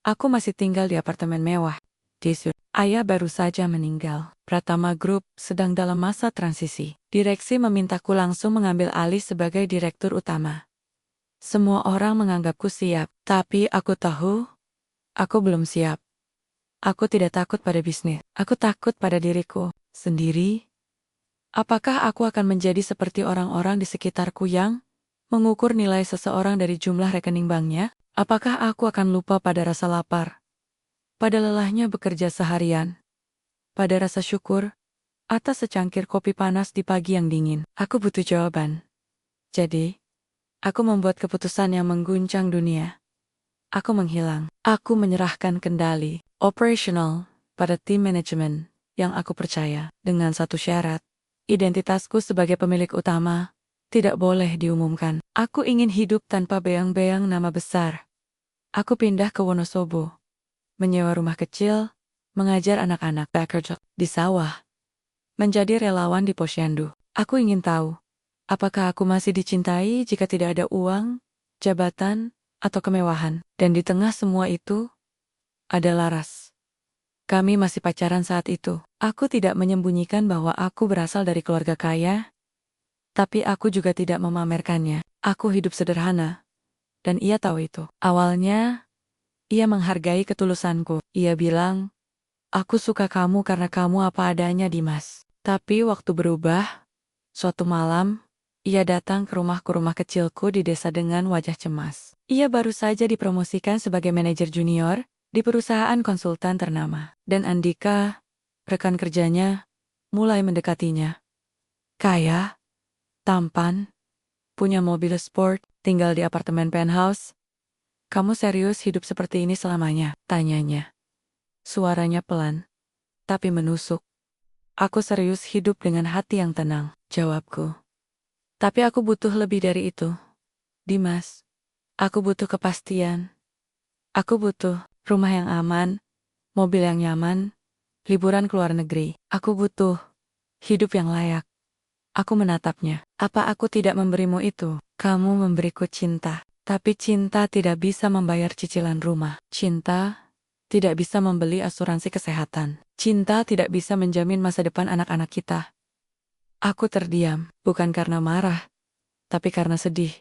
aku masih tinggal di apartemen mewah. Ayah baru saja meninggal. Pratama Group sedang dalam masa transisi. Direksi memintaku langsung mengambil alih sebagai direktur utama. Semua orang menganggapku siap, tapi aku tahu, aku belum siap. Aku tidak takut pada bisnis, aku takut pada diriku sendiri. Apakah aku akan menjadi seperti orang-orang di sekitarku yang mengukur nilai seseorang dari jumlah rekening banknya? Apakah aku akan lupa pada rasa lapar? Pada lelahnya bekerja seharian? Pada rasa syukur atas secangkir kopi panas di pagi yang dingin? Aku butuh jawaban. Jadi, aku membuat keputusan yang mengguncang dunia. Aku menghilang. Aku menyerahkan kendali operasional pada tim manajemen yang aku percaya dengan satu syarat. Identitasku sebagai pemilik utama tidak boleh diumumkan. Aku ingin hidup tanpa beang-beang nama besar. Aku pindah ke Wonosobo, menyewa rumah kecil, mengajar anak-anak bekerja di sawah, menjadi relawan di posyandu. Aku ingin tahu, apakah aku masih dicintai jika tidak ada uang, jabatan, atau kemewahan? Dan di tengah semua itu, ada Laras. Kami masih pacaran saat itu. Aku tidak menyembunyikan bahwa aku berasal dari keluarga kaya, tapi aku juga tidak memamerkannya. Aku hidup sederhana, dan ia tahu itu. Awalnya, ia menghargai ketulusanku. Ia bilang, aku suka kamu karena kamu apa adanya, Dimas. Tapi waktu berubah, suatu malam, ia datang ke rumah kecilku di desa dengan wajah cemas. Ia baru saja dipromosikan sebagai manajer junior di perusahaan konsultan ternama. Dan Andika, rekan kerjanya, mulai mendekatinya. Kaya, tampan, punya mobil sport, tinggal di apartemen penthouse. Kamu serius hidup seperti ini selamanya? Tanyanya. Suaranya pelan, tapi menusuk. Aku serius hidup dengan hati yang tenang, jawabku. Tapi aku butuh lebih dari itu. Dimas, aku butuh kepastian. Aku butuh rumah yang aman, mobil yang nyaman, liburan ke luar negeri. Aku butuh hidup yang layak. Aku menatapnya. Apa aku tidak memberimu itu? Kamu memberiku cinta. Tapi cinta tidak bisa membayar cicilan rumah. Cinta tidak bisa membeli asuransi kesehatan. Cinta tidak bisa menjamin masa depan anak-anak kita. Aku terdiam, bukan karena marah, tapi karena sedih.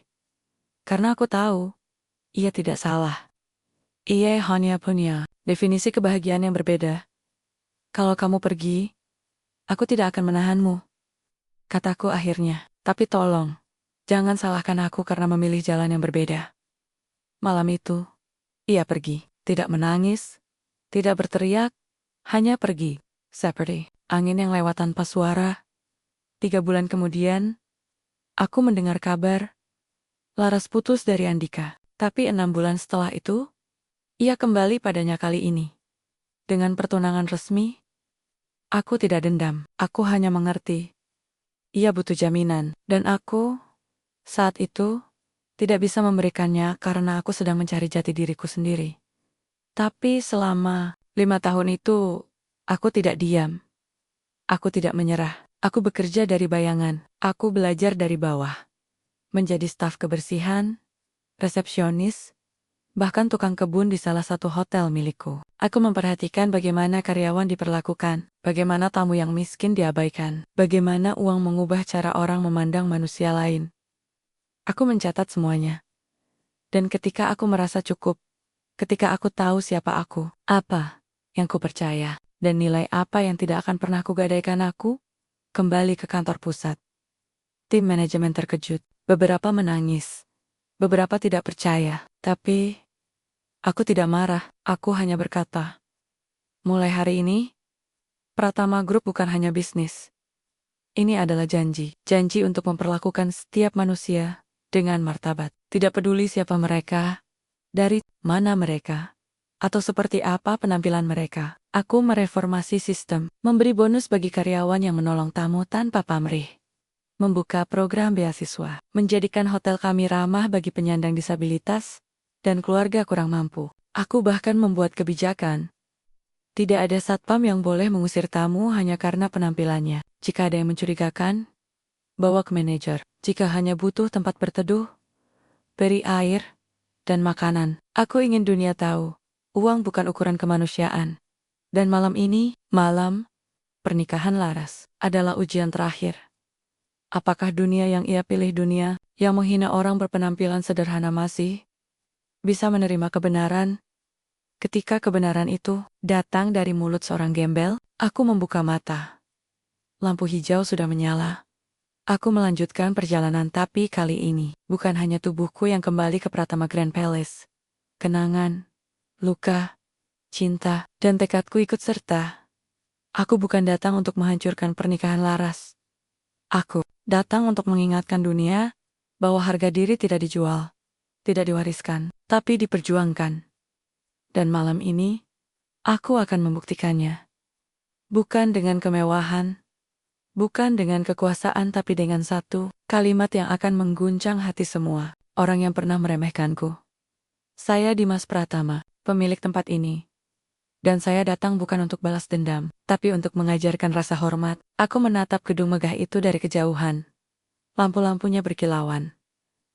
Karena aku tahu, ia tidak salah. Ia hanya punya definisi kebahagiaan yang berbeda. Kalau kamu pergi, aku tidak akan menahanmu, kataku akhirnya. Tapi tolong, jangan salahkan aku karena memilih jalan yang berbeda. Malam itu, ia pergi. Tidak menangis, tidak berteriak, hanya pergi. Seperti angin yang lewat tanpa suara. 3 bulan kemudian, aku mendengar kabar, Laras putus dari Andika. Tapi 6 bulan setelah itu, ia kembali padanya kali ini. Dengan pertunangan resmi, aku tidak dendam. Aku hanya mengerti. Ia butuh jaminan, dan aku, saat itu, tidak bisa memberikannya karena aku sedang mencari jati diriku sendiri. Tapi selama 5 tahun itu, aku tidak diam. Aku tidak menyerah. Aku bekerja dari bayangan. Aku belajar dari bawah. Menjadi staf kebersihan, resepsionis, bahkan tukang kebun di salah satu hotel milikku. Aku memperhatikan bagaimana karyawan diperlakukan, bagaimana tamu yang miskin diabaikan, bagaimana uang mengubah cara orang memandang manusia lain. Aku mencatat semuanya. Dan ketika aku merasa cukup, ketika aku tahu siapa aku, apa yang ku percaya, dan nilai apa yang tidak akan pernah kugadaikan, aku kembali ke kantor pusat. Tim manajemen terkejut, beberapa menangis, beberapa tidak percaya, tapi aku tidak marah, aku hanya berkata, mulai hari ini, Pratama Group bukan hanya bisnis. Ini adalah janji. Janji untuk memperlakukan setiap manusia dengan martabat. Tidak peduli siapa mereka, dari mana mereka, atau seperti apa penampilan mereka. Aku mereformasi sistem, memberi bonus bagi karyawan yang menolong tamu tanpa pamrih. Membuka program beasiswa, menjadikan hotel kami ramah bagi penyandang disabilitas dan keluarga kurang mampu. Aku bahkan membuat kebijakan. Tidak ada satpam yang boleh mengusir tamu hanya karena penampilannya. Jika ada yang mencurigakan, bawa ke manajer. Jika hanya butuh tempat berteduh, beri air dan makanan. Aku ingin dunia tahu, uang bukan ukuran kemanusiaan. Dan malam ini, malam pernikahan Laras, adalah ujian terakhir. Apakah dunia yang ia pilih, dunia yang menghina orang berpenampilan sederhana, masih bisa menerima kebenaran? Ketika kebenaran itu datang dari mulut seorang gembel, aku membuka mata. Lampu hijau sudah menyala. Aku melanjutkan perjalanan, tapi kali ini bukan hanya tubuhku yang kembali ke Pratama Grand Palace. Kenangan, luka, cinta, dan tekadku ikut serta. Aku bukan datang untuk menghancurkan pernikahan Laras. Aku datang untuk mengingatkan dunia bahwa harga diri tidak dijual, tidak diwariskan, tapi diperjuangkan. Dan malam ini, aku akan membuktikannya. Bukan dengan kemewahan, bukan dengan kekuasaan, tapi dengan satu kalimat yang akan mengguncang hati semua orang yang pernah meremehkanku. Saya Dimas Pratama, pemilik tempat ini. Dan saya datang bukan untuk balas dendam, tapi untuk mengajarkan rasa hormat. Aku menatap gedung megah itu dari kejauhan. Lampu-lampunya berkilauan.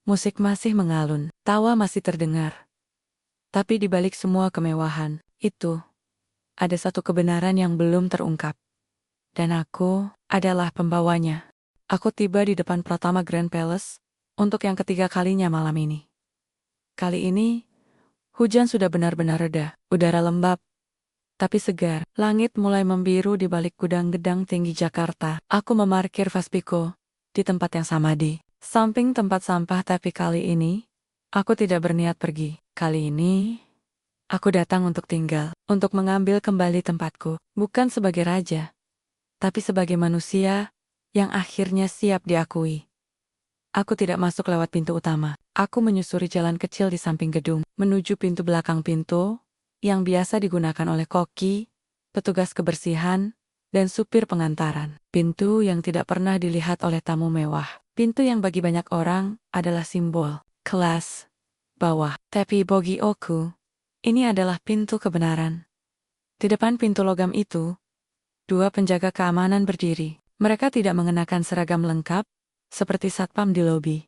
Musik masih mengalun, tawa masih terdengar. Tapi di balik semua kemewahan itu, ada satu kebenaran yang belum terungkap. Dan aku adalah pembawanya. Aku tiba di depan Pratama Grand Palace untuk yang ketiga kalinya malam ini. Kali ini, hujan sudah benar-benar reda, udara lembab, tapi segar. Langit mulai membiru di balik gudang-gedang tinggi Jakarta. Aku memarkir Vaspiko di tempat yang sama di samping tempat sampah, tapi kali ini, aku tidak berniat pergi. Kali ini, aku datang untuk tinggal, untuk mengambil kembali tempatku, bukan sebagai raja, tapi sebagai manusia yang akhirnya siap diakui. Aku tidak masuk lewat pintu utama. Aku menyusuri jalan kecil di samping gedung, menuju pintu belakang pintu, yang biasa digunakan oleh koki, petugas kebersihan, dan supir pengantaran. Pintu yang tidak pernah dilihat oleh tamu mewah. Pintu yang bagi banyak orang adalah simbol kelas bawah. Tapi bagi aku, ini adalah pintu kebenaran. Di depan pintu logam itu, dua penjaga keamanan berdiri. Mereka tidak mengenakan seragam lengkap, seperti satpam di lobi,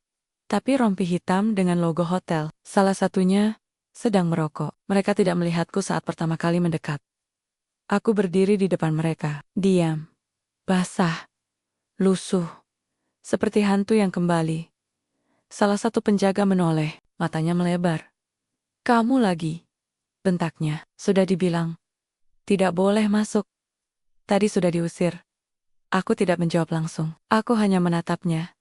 tapi rompi hitam dengan logo hotel. Salah satunya sedang merokok. Mereka tidak melihatku saat pertama kali mendekat. Aku berdiri di depan mereka, diam, basah, lusuh, seperti hantu yang kembali. Salah satu penjaga menoleh, matanya melebar. "Kamu lagi?" bentaknya. "Sudah dibilang, tidak boleh masuk. Tadi sudah diusir." Aku tidak menjawab langsung. Aku hanya menatapnya,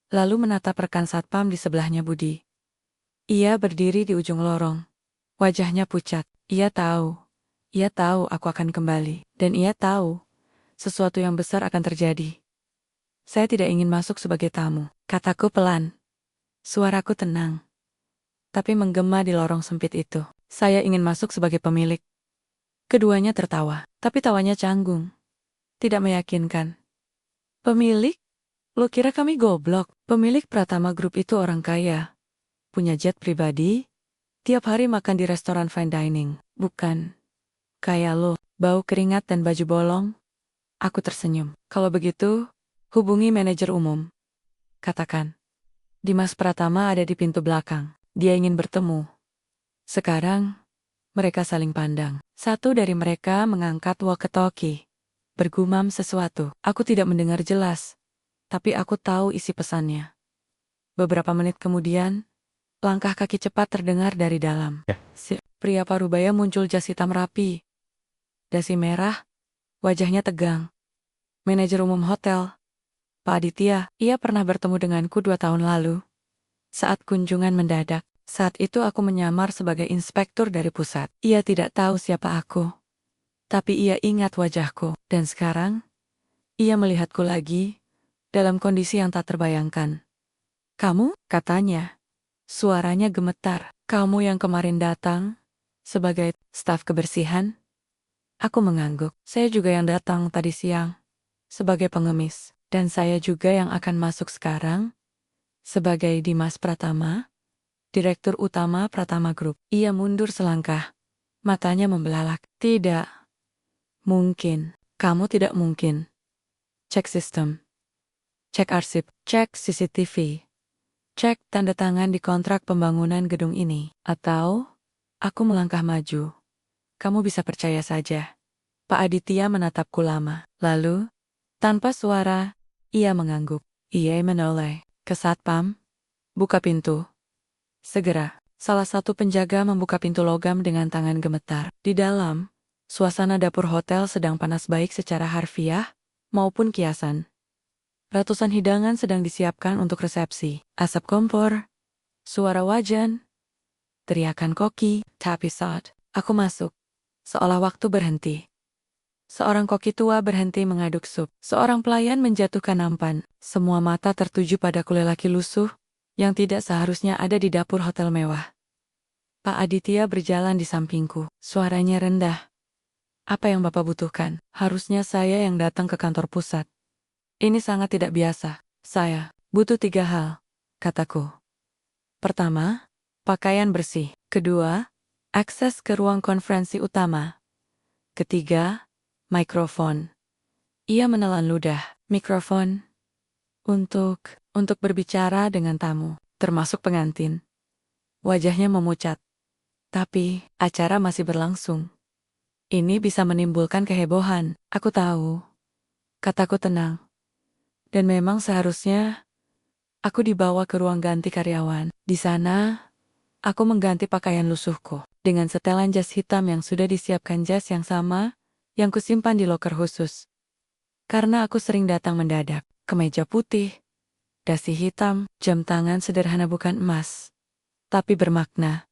lalu menatap rekan satpam di sebelahnya, Budi. Ia berdiri di ujung lorong. Wajahnya pucat. Ia tahu aku akan kembali. Dan ia tahu, sesuatu yang besar akan terjadi. "Saya tidak ingin masuk sebagai tamu," kataku pelan. Suaraku tenang, tapi menggema di lorong sempit itu. "Saya ingin masuk sebagai pemilik." Keduanya tertawa, tapi tawanya canggung, tidak meyakinkan. "Pemilik? Lo kira kami goblok?" Pemilik Pratama Group itu orang kaya, punya jet pribadi, tiap hari makan di restoran fine dining. Bukan kayak lo, bau keringat dan baju bolong. Aku tersenyum. "Kalau begitu, hubungi manajer umum. Katakan, Dimas Pratama ada di pintu belakang. Dia ingin bertemu." Sekarang, mereka saling pandang. Satu dari mereka mengangkat walkie-talkie, bergumam sesuatu. Aku tidak mendengar jelas, tapi aku tahu isi pesannya. Beberapa menit kemudian, langkah kaki cepat terdengar dari dalam. Si pria parubaya muncul, jas hitam rapi, dasi merah, wajahnya tegang. Manajer umum hotel, Pak Aditya. Ia pernah bertemu denganku 2 tahun lalu, saat kunjungan mendadak. Saat itu aku menyamar sebagai inspektur dari pusat. Ia tidak tahu siapa aku, tapi ia ingat wajahku. Dan sekarang, ia melihatku lagi, dalam kondisi yang tak terbayangkan. "Kamu?" katanya. Suaranya gemetar. "Kamu yang kemarin datang sebagai staf kebersihan?" Aku mengangguk. "Saya juga yang datang tadi siang sebagai pengemis. Dan saya juga yang akan masuk sekarang sebagai Dimas Pratama, Direktur Utama Pratama Group." Ia mundur selangkah, matanya membelalak. "Tidak mungkin. Kamu tidak mungkin. Cek sistem, cek arsip, cek CCTV, cek tanda tangan di kontrak pembangunan gedung ini. Atau..." Aku melangkah maju. "Kamu bisa percaya saja." Pak Aditya menatapku lama. Lalu, tanpa suara, ia mengangguk. Ia menoleh ke satpam. "Buka pintu." Segera, salah satu penjaga membuka pintu logam dengan tangan gemetar. Di dalam, suasana dapur hotel sedang panas, baik secara harfiah maupun kiasan. Ratusan hidangan sedang disiapkan untuk resepsi. Asap kompor, suara wajan, teriakan koki. Tapi saat aku masuk, seolah waktu berhenti. Seorang koki tua berhenti mengaduk sup. Seorang pelayan menjatuhkan nampan. Semua mata tertuju padaku, lelaki lusuh yang tidak seharusnya ada di dapur hotel mewah. Pak Aditya berjalan di sampingku. Suaranya rendah. "Apa yang Bapak butuhkan?" "Harusnya saya yang datang ke kantor pusat. Ini sangat tidak biasa. Saya butuh 3 hal," kataku. Pertama, pakaian bersih. Kedua, akses ke ruang konferensi utama. Ketiga, mikrofon. Ia menelan ludah. "Mikrofon? Untuk berbicara dengan tamu, termasuk pengantin." Wajahnya memucat. "Tapi, acara masih berlangsung. Ini bisa menimbulkan kehebohan." Aku tahu. kataku tenang. Dan memang seharusnya aku dibawa ke ruang ganti karyawan. Di sana, aku mengganti pakaian lusuhku dengan setelan jas hitam yang sudah disiapkan, jas yang sama yang kusimpan di loker khusus. Karena aku sering datang mendadak, kemeja putih, dasi hitam, jam tangan sederhana bukan emas, tapi bermakna.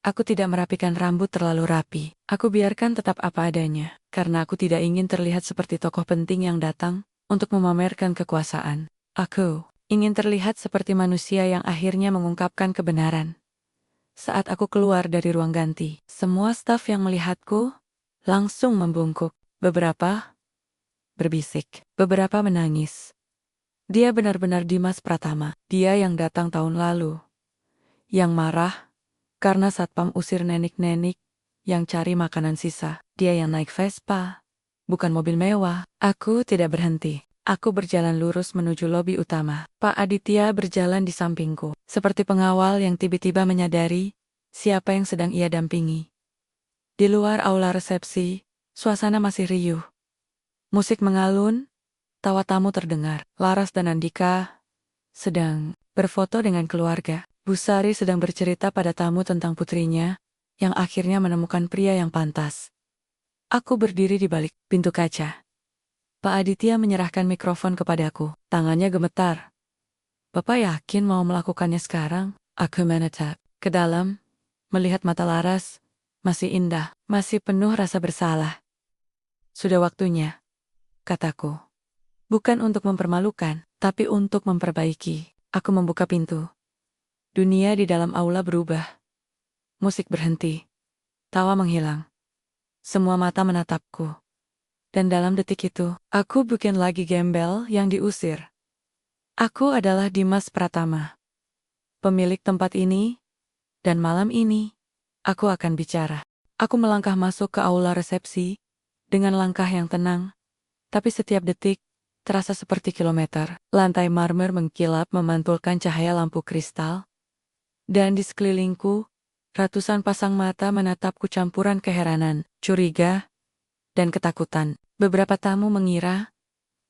Aku tidak merapikan rambut terlalu rapi. Aku biarkan tetap apa adanya, karena aku tidak ingin terlihat seperti tokoh penting yang datang untuk memamerkan kekuasaan. Aku ingin terlihat seperti manusia yang akhirnya mengungkapkan kebenaran. Saat aku keluar dari ruang ganti, semua staf yang melihatku langsung membungkuk. Beberapa berbisik, beberapa menangis. Dia benar-benar Dimas Pratama. Dia yang datang tahun lalu, yang marah karena satpam usir nenek-nenek yang cari makanan sisa. Dia yang naik Vespa, bukan mobil mewah. Aku tidak berhenti. Aku berjalan lurus menuju lobi utama. Pak Aditya berjalan di sampingku, seperti pengawal yang tiba-tiba menyadari siapa yang sedang ia dampingi. Di luar aula resepsi, suasana masih riuh. Musik mengalun, tawa tamu terdengar. Laras dan Andika sedang berfoto dengan keluarga. Bu Sari sedang bercerita pada tamu tentang putrinya yang akhirnya menemukan pria yang pantas. Aku berdiri di balik pintu kaca. Pak Aditya menyerahkan mikrofon kepadaku. Tangannya gemetar. Bapak yakin mau melakukannya sekarang? Aku menatap ke dalam, melihat mata Laras. Masih indah, masih penuh rasa bersalah. Sudah waktunya, kataku. Bukan untuk mempermalukan, tapi untuk memperbaiki. Aku membuka pintu. Dunia di dalam aula berubah. Musik berhenti. Tawa menghilang. Semua mata menatapku. Dan dalam detik itu, aku bukan lagi gembel yang diusir. Aku adalah Dimas Pratama, pemilik tempat ini, dan malam ini, aku akan bicara. Aku melangkah masuk ke aula resepsi, dengan langkah yang tenang, tapi setiap detik, terasa seperti kilometer. Lantai marmer mengkilap memantulkan cahaya lampu kristal, dan di sekelilingku, ratusan pasang mata menatapku, campuran keheranan, curiga, dan ketakutan. Beberapa tamu mengira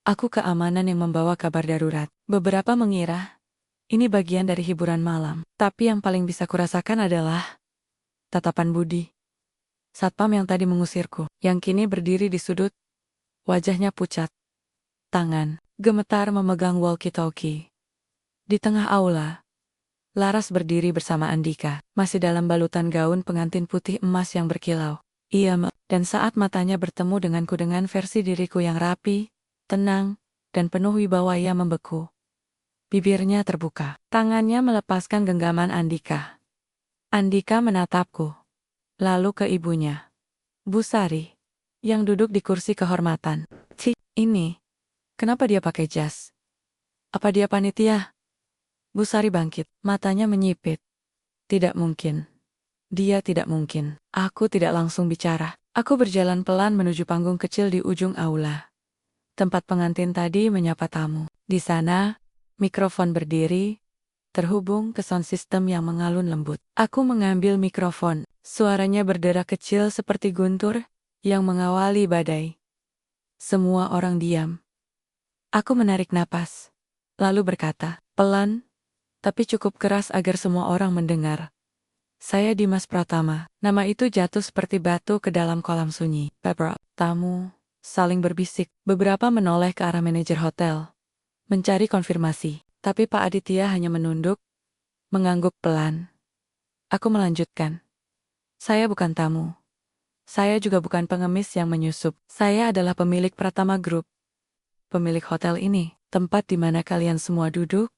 aku keamanan yang membawa kabar darurat. Beberapa mengira ini bagian dari hiburan malam. Tapi yang paling bisa kurasakan adalah tatapan Budi, satpam yang tadi mengusirku, yang kini berdiri di sudut, wajahnya pucat, tangan gemetar memegang walkie-talkie. Di tengah aula, Laras berdiri bersama Andika, masih dalam balutan gaun pengantin putih emas yang berkilau. Dan saat matanya bertemu denganku dengan versi diriku yang rapi, tenang, dan penuh wibawa, ia membeku. Bibirnya terbuka. Tangannya melepaskan genggaman Andika. Andika menatapku. Lalu ke ibunya, Bu Sari, yang duduk di kursi kehormatan. Ini, kenapa dia pakai jas? Apa dia panitia? Bu Sari bangkit, matanya menyipit. Tidak mungkin. Dia tidak mungkin. Aku tidak langsung bicara. Aku berjalan pelan menuju panggung kecil di ujung aula. Tempat pengantin tadi menyapa tamu. Di sana, mikrofon berdiri, terhubung ke sound system yang mengalun lembut. Aku mengambil mikrofon. Suaranya berderak kecil seperti guntur yang mengawali badai. Semua orang diam. Aku menarik napas, lalu berkata, pelan, tapi cukup keras agar semua orang mendengar. Saya Dimas Pratama. Nama itu jatuh seperti batu ke dalam kolam sunyi. Beberapa tamu saling berbisik. Beberapa menoleh ke arah manajer hotel, mencari konfirmasi. Tapi Pak Aditya hanya menunduk, mengangguk pelan. Aku melanjutkan. Saya bukan tamu. Saya juga bukan pengemis yang menyusup. Saya adalah pemilik Pratama Group. Pemilik hotel ini, tempat di mana kalian semua duduk,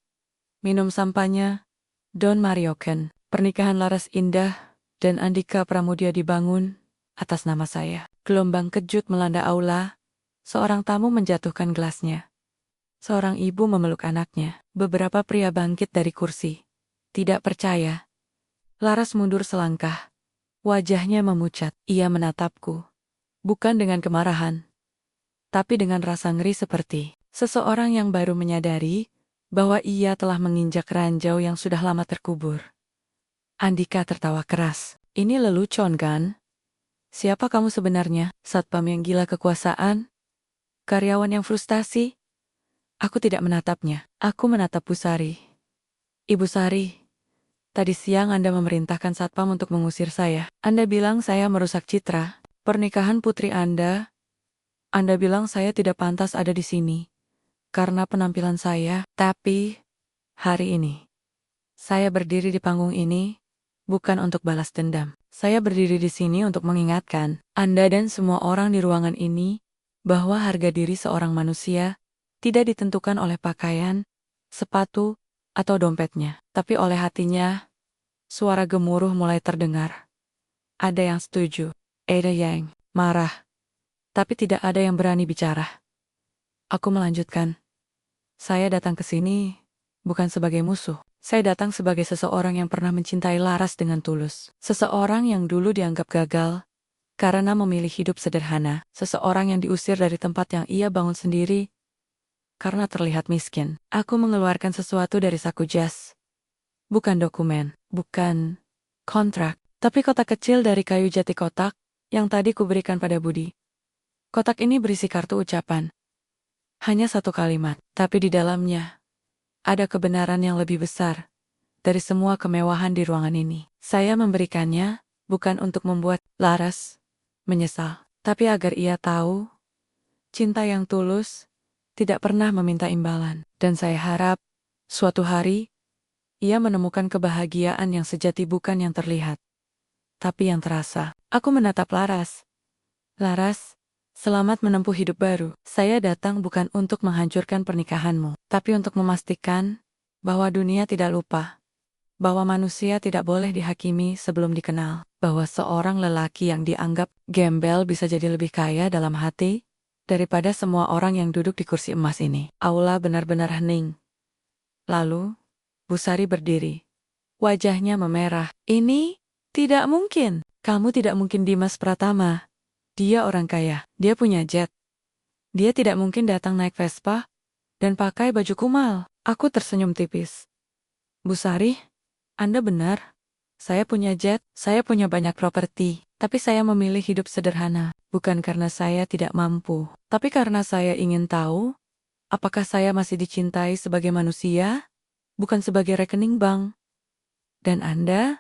minum sampahnya, Don Marioken. Pernikahan Laras Indah dan Andika Pramudia dibangun atas nama saya. Gelombang kejut melanda aula. Seorang tamu menjatuhkan gelasnya. Seorang ibu memeluk anaknya. Beberapa pria bangkit dari kursi. Tidak percaya. Laras mundur selangkah. Wajahnya memucat. Ia menatapku. Bukan dengan kemarahan, tapi dengan rasa ngeri, seperti seseorang yang baru menyadari bahwa ia telah menginjak ranjau yang sudah lama terkubur. Andika tertawa keras. Ini lelucon kan? Siapa kamu sebenarnya? Satpam yang gila kekuasaan? Karyawan yang frustasi. Aku tidak menatapnya. Aku menatap Bu Sari. Ibu Sari, tadi siang Anda memerintahkan Satpam untuk mengusir saya. Anda bilang saya merusak citra pernikahan putri Anda. Anda bilang saya tidak pantas ada di sini karena penampilan saya. Tapi hari ini saya berdiri di panggung ini bukan untuk balas dendam. Saya berdiri di sini untuk mengingatkan Anda dan semua orang di ruangan ini bahwa harga diri seorang manusia tidak ditentukan oleh pakaian, sepatu, atau dompetnya, tapi oleh hatinya. Suara gemuruh mulai terdengar. Ada yang setuju, ada yang marah, tapi tidak ada yang berani bicara. Aku melanjutkan. Saya datang ke sini bukan sebagai musuh. Saya datang sebagai seseorang yang pernah mencintai Laras dengan tulus. Seseorang yang dulu dianggap gagal karena memilih hidup sederhana. Seseorang yang diusir dari tempat yang ia bangun sendiri karena terlihat miskin. Aku mengeluarkan sesuatu dari saku jas. Bukan dokumen, bukan kontrak, tapi kotak kecil dari kayu jati kotak yang tadi kuberikan pada Budi. Kotak ini berisi kartu ucapan. Hanya satu kalimat, tapi di dalamnya ada kebenaran yang lebih besar dari semua kemewahan di ruangan ini. Saya memberikannya bukan untuk membuat Laras menyesal, tapi agar ia tahu cinta yang tulus tidak pernah meminta imbalan. Dan saya harap suatu hari ia menemukan kebahagiaan yang sejati, bukan yang terlihat, tapi yang terasa. Aku menatap Laras. Laras, selamat menempuh hidup baru. Saya datang bukan untuk menghancurkan pernikahanmu, tapi untuk memastikan bahwa dunia tidak lupa, bahwa manusia tidak boleh dihakimi sebelum dikenal, bahwa seorang lelaki yang dianggap gembel bisa jadi lebih kaya dalam hati daripada semua orang yang duduk di kursi emas ini. Aula benar-benar hening. Lalu, Bu Sari berdiri. Wajahnya memerah. Ini tidak mungkin. Kamu tidak mungkin Dimas Pratama. Dia orang kaya. Dia punya jet. Dia tidak mungkin datang naik Vespa dan pakai baju kumal. Aku tersenyum tipis. Bu Sari, Anda benar. Saya punya jet, saya punya banyak properti. Tapi saya memilih hidup sederhana. Bukan karena saya tidak mampu, tapi karena saya ingin tahu apakah saya masih dicintai sebagai manusia, bukan sebagai rekening bank. Dan Anda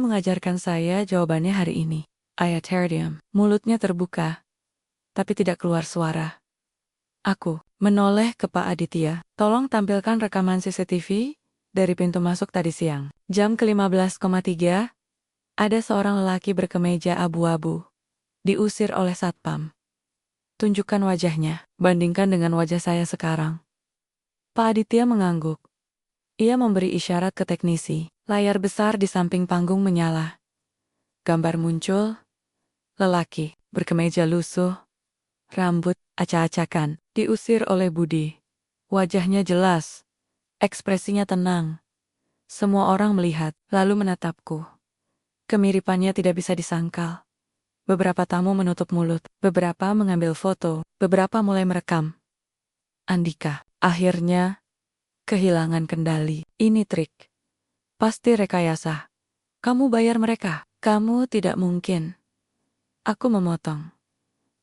mengajarkan saya jawabannya hari ini. Ayaterium. Mulutnya terbuka, tapi tidak keluar suara. Aku menoleh ke Pak Aditya. Tolong tampilkan rekaman CCTV dari pintu masuk tadi siang. Jam ke-15,3, ada seorang lelaki berkemeja abu-abu. Diusir oleh Satpam. Tunjukkan wajahnya, bandingkan dengan wajah saya sekarang. Pak Aditya mengangguk. Ia memberi isyarat ke teknisi. Layar besar di samping panggung menyala. Gambar muncul. Lelaki, berkemeja lusuh. Rambut acak-acakan, diusir oleh Budi. Wajahnya jelas. Ekspresinya tenang. Semua orang melihat, lalu menatapku. Kemiripannya tidak bisa disangkal. Beberapa tamu menutup mulut, beberapa mengambil foto, beberapa mulai merekam. Andika, akhirnya kehilangan kendali. Ini trik. Pasti rekayasa. Kamu bayar mereka. Kamu tidak mungkin. Aku memotong.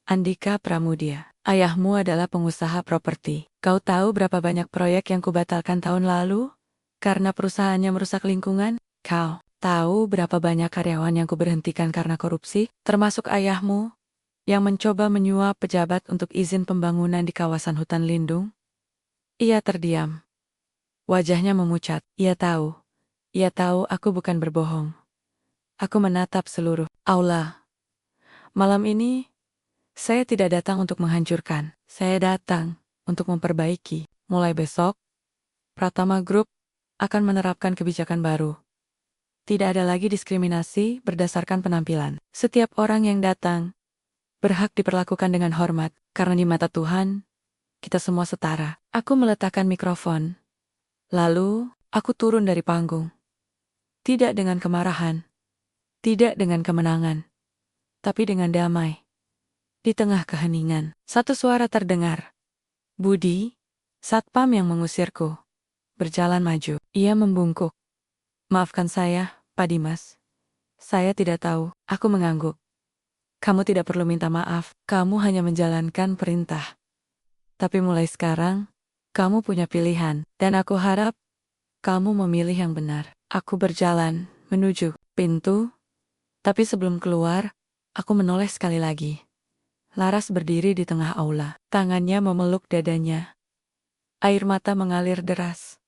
Andika Pramudia, ayahmu adalah pengusaha properti. Kau tahu berapa banyak proyek yang kubatalkan tahun lalu? Karena perusahaannya merusak lingkungan? Kau tahu berapa banyak karyawan yang kuberhentikan karena korupsi? Termasuk ayahmu, yang mencoba menyuap pejabat untuk izin pembangunan di kawasan hutan lindung? Ia terdiam. Wajahnya memucat. Ia tahu aku bukan berbohong. Aku menatap seluruh aula. Malam ini, saya tidak datang untuk menghancurkan. Saya datang untuk memperbaiki. Mulai besok, Pratama Group akan menerapkan kebijakan baru. Tidak ada lagi diskriminasi berdasarkan penampilan. Setiap orang yang datang berhak diperlakukan dengan hormat, karena di mata Tuhan, kita semua setara. Aku meletakkan mikrofon. Lalu, aku turun dari panggung. Tidak dengan kemarahan, tidak dengan kemenangan, tapi dengan damai. Di tengah keheningan, satu suara terdengar. Budi, Satpam yang mengusirku, berjalan maju. Ia membungkuk. Maafkan saya, Pak Dimas. Saya tidak tahu. Aku mengangguk. Kamu tidak perlu minta maaf, kamu hanya menjalankan perintah. Tapi mulai sekarang, kamu punya pilihan, dan aku harap kamu memilih yang benar. Aku berjalan menuju pintu, tapi sebelum keluar, aku menoleh sekali lagi. Laras berdiri di tengah aula, tangannya memeluk dadanya. Air mata mengalir deras.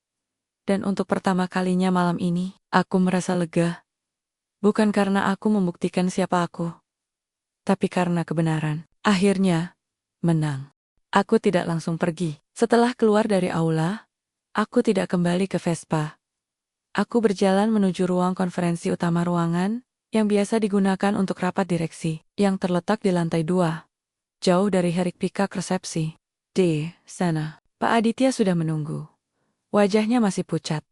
Dan untuk pertama kalinya malam ini, aku merasa lega. Bukan karena aku membuktikan siapa aku, tapi karena kebenaran. Akhirnya, menang. Aku tidak langsung pergi. Setelah keluar dari aula, aku tidak kembali ke Vespa. Aku berjalan menuju ruang konferensi utama ruangan, yang biasa digunakan untuk rapat direksi, yang terletak di lantai 2, jauh dari hiruk pikuk resepsi. Di sana, Pak Aditya sudah menunggu. Wajahnya masih pucat.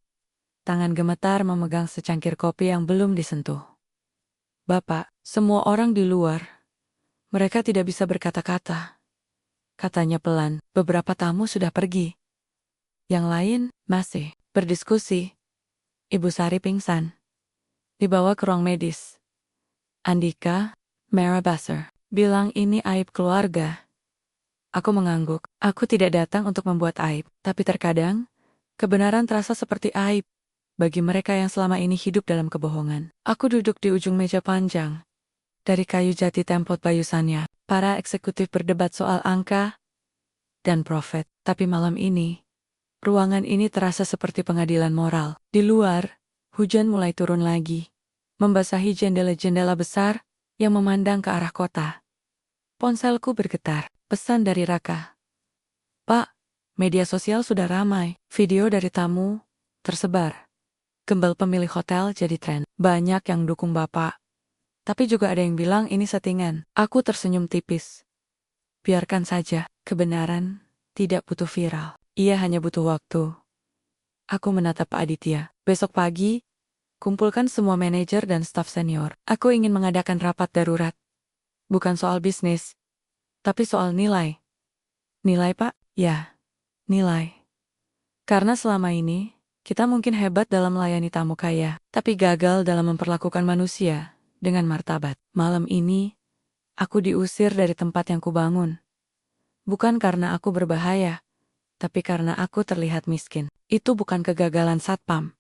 Tangan gemetar memegang secangkir kopi yang belum disentuh. Bapak, semua orang di luar. Mereka tidak bisa berkata-kata. Katanya pelan, beberapa tamu sudah pergi. Yang lain, masih berdiskusi. Ibu Sari pingsan. Dibawa ke ruang medis. Andika, Mara Basser, bilang ini aib keluarga. Aku mengangguk. Aku tidak datang untuk membuat aib, tapi terkadang, kebenaran terasa seperti aib bagi mereka yang selama ini hidup dalam kebohongan. Aku duduk di ujung meja panjang. Dari kayu jati template bayusannya, para eksekutif berdebat soal angka dan profit. Tapi malam ini, ruangan ini terasa seperti pengadilan moral. Di luar, hujan mulai turun lagi, membasahi jendela-jendela besar yang memandang ke arah kota. Ponselku bergetar. Pesan dari Raka. Pak, media sosial sudah ramai. Video dari tamu tersebar. Gembel pemilik hotel jadi tren. Banyak yang dukung Bapak. Tapi juga ada yang bilang ini settingan. Aku tersenyum tipis. Biarkan saja, kebenaran tidak butuh viral. Ia hanya butuh waktu. Aku menatap Pak Aditya. Besok pagi, kumpulkan semua manajer dan staf senior. Aku ingin mengadakan rapat darurat. Bukan soal bisnis, tapi soal nilai. Nilai, Pak? Ya, nilai. Karena selama ini, kita mungkin hebat dalam melayani tamu kaya, tapi gagal dalam memperlakukan manusia dengan martabat. Malam ini, aku diusir dari tempat yang kubangun. Bukan karena aku berbahaya, tapi karena aku terlihat miskin. Itu bukan kegagalan satpam.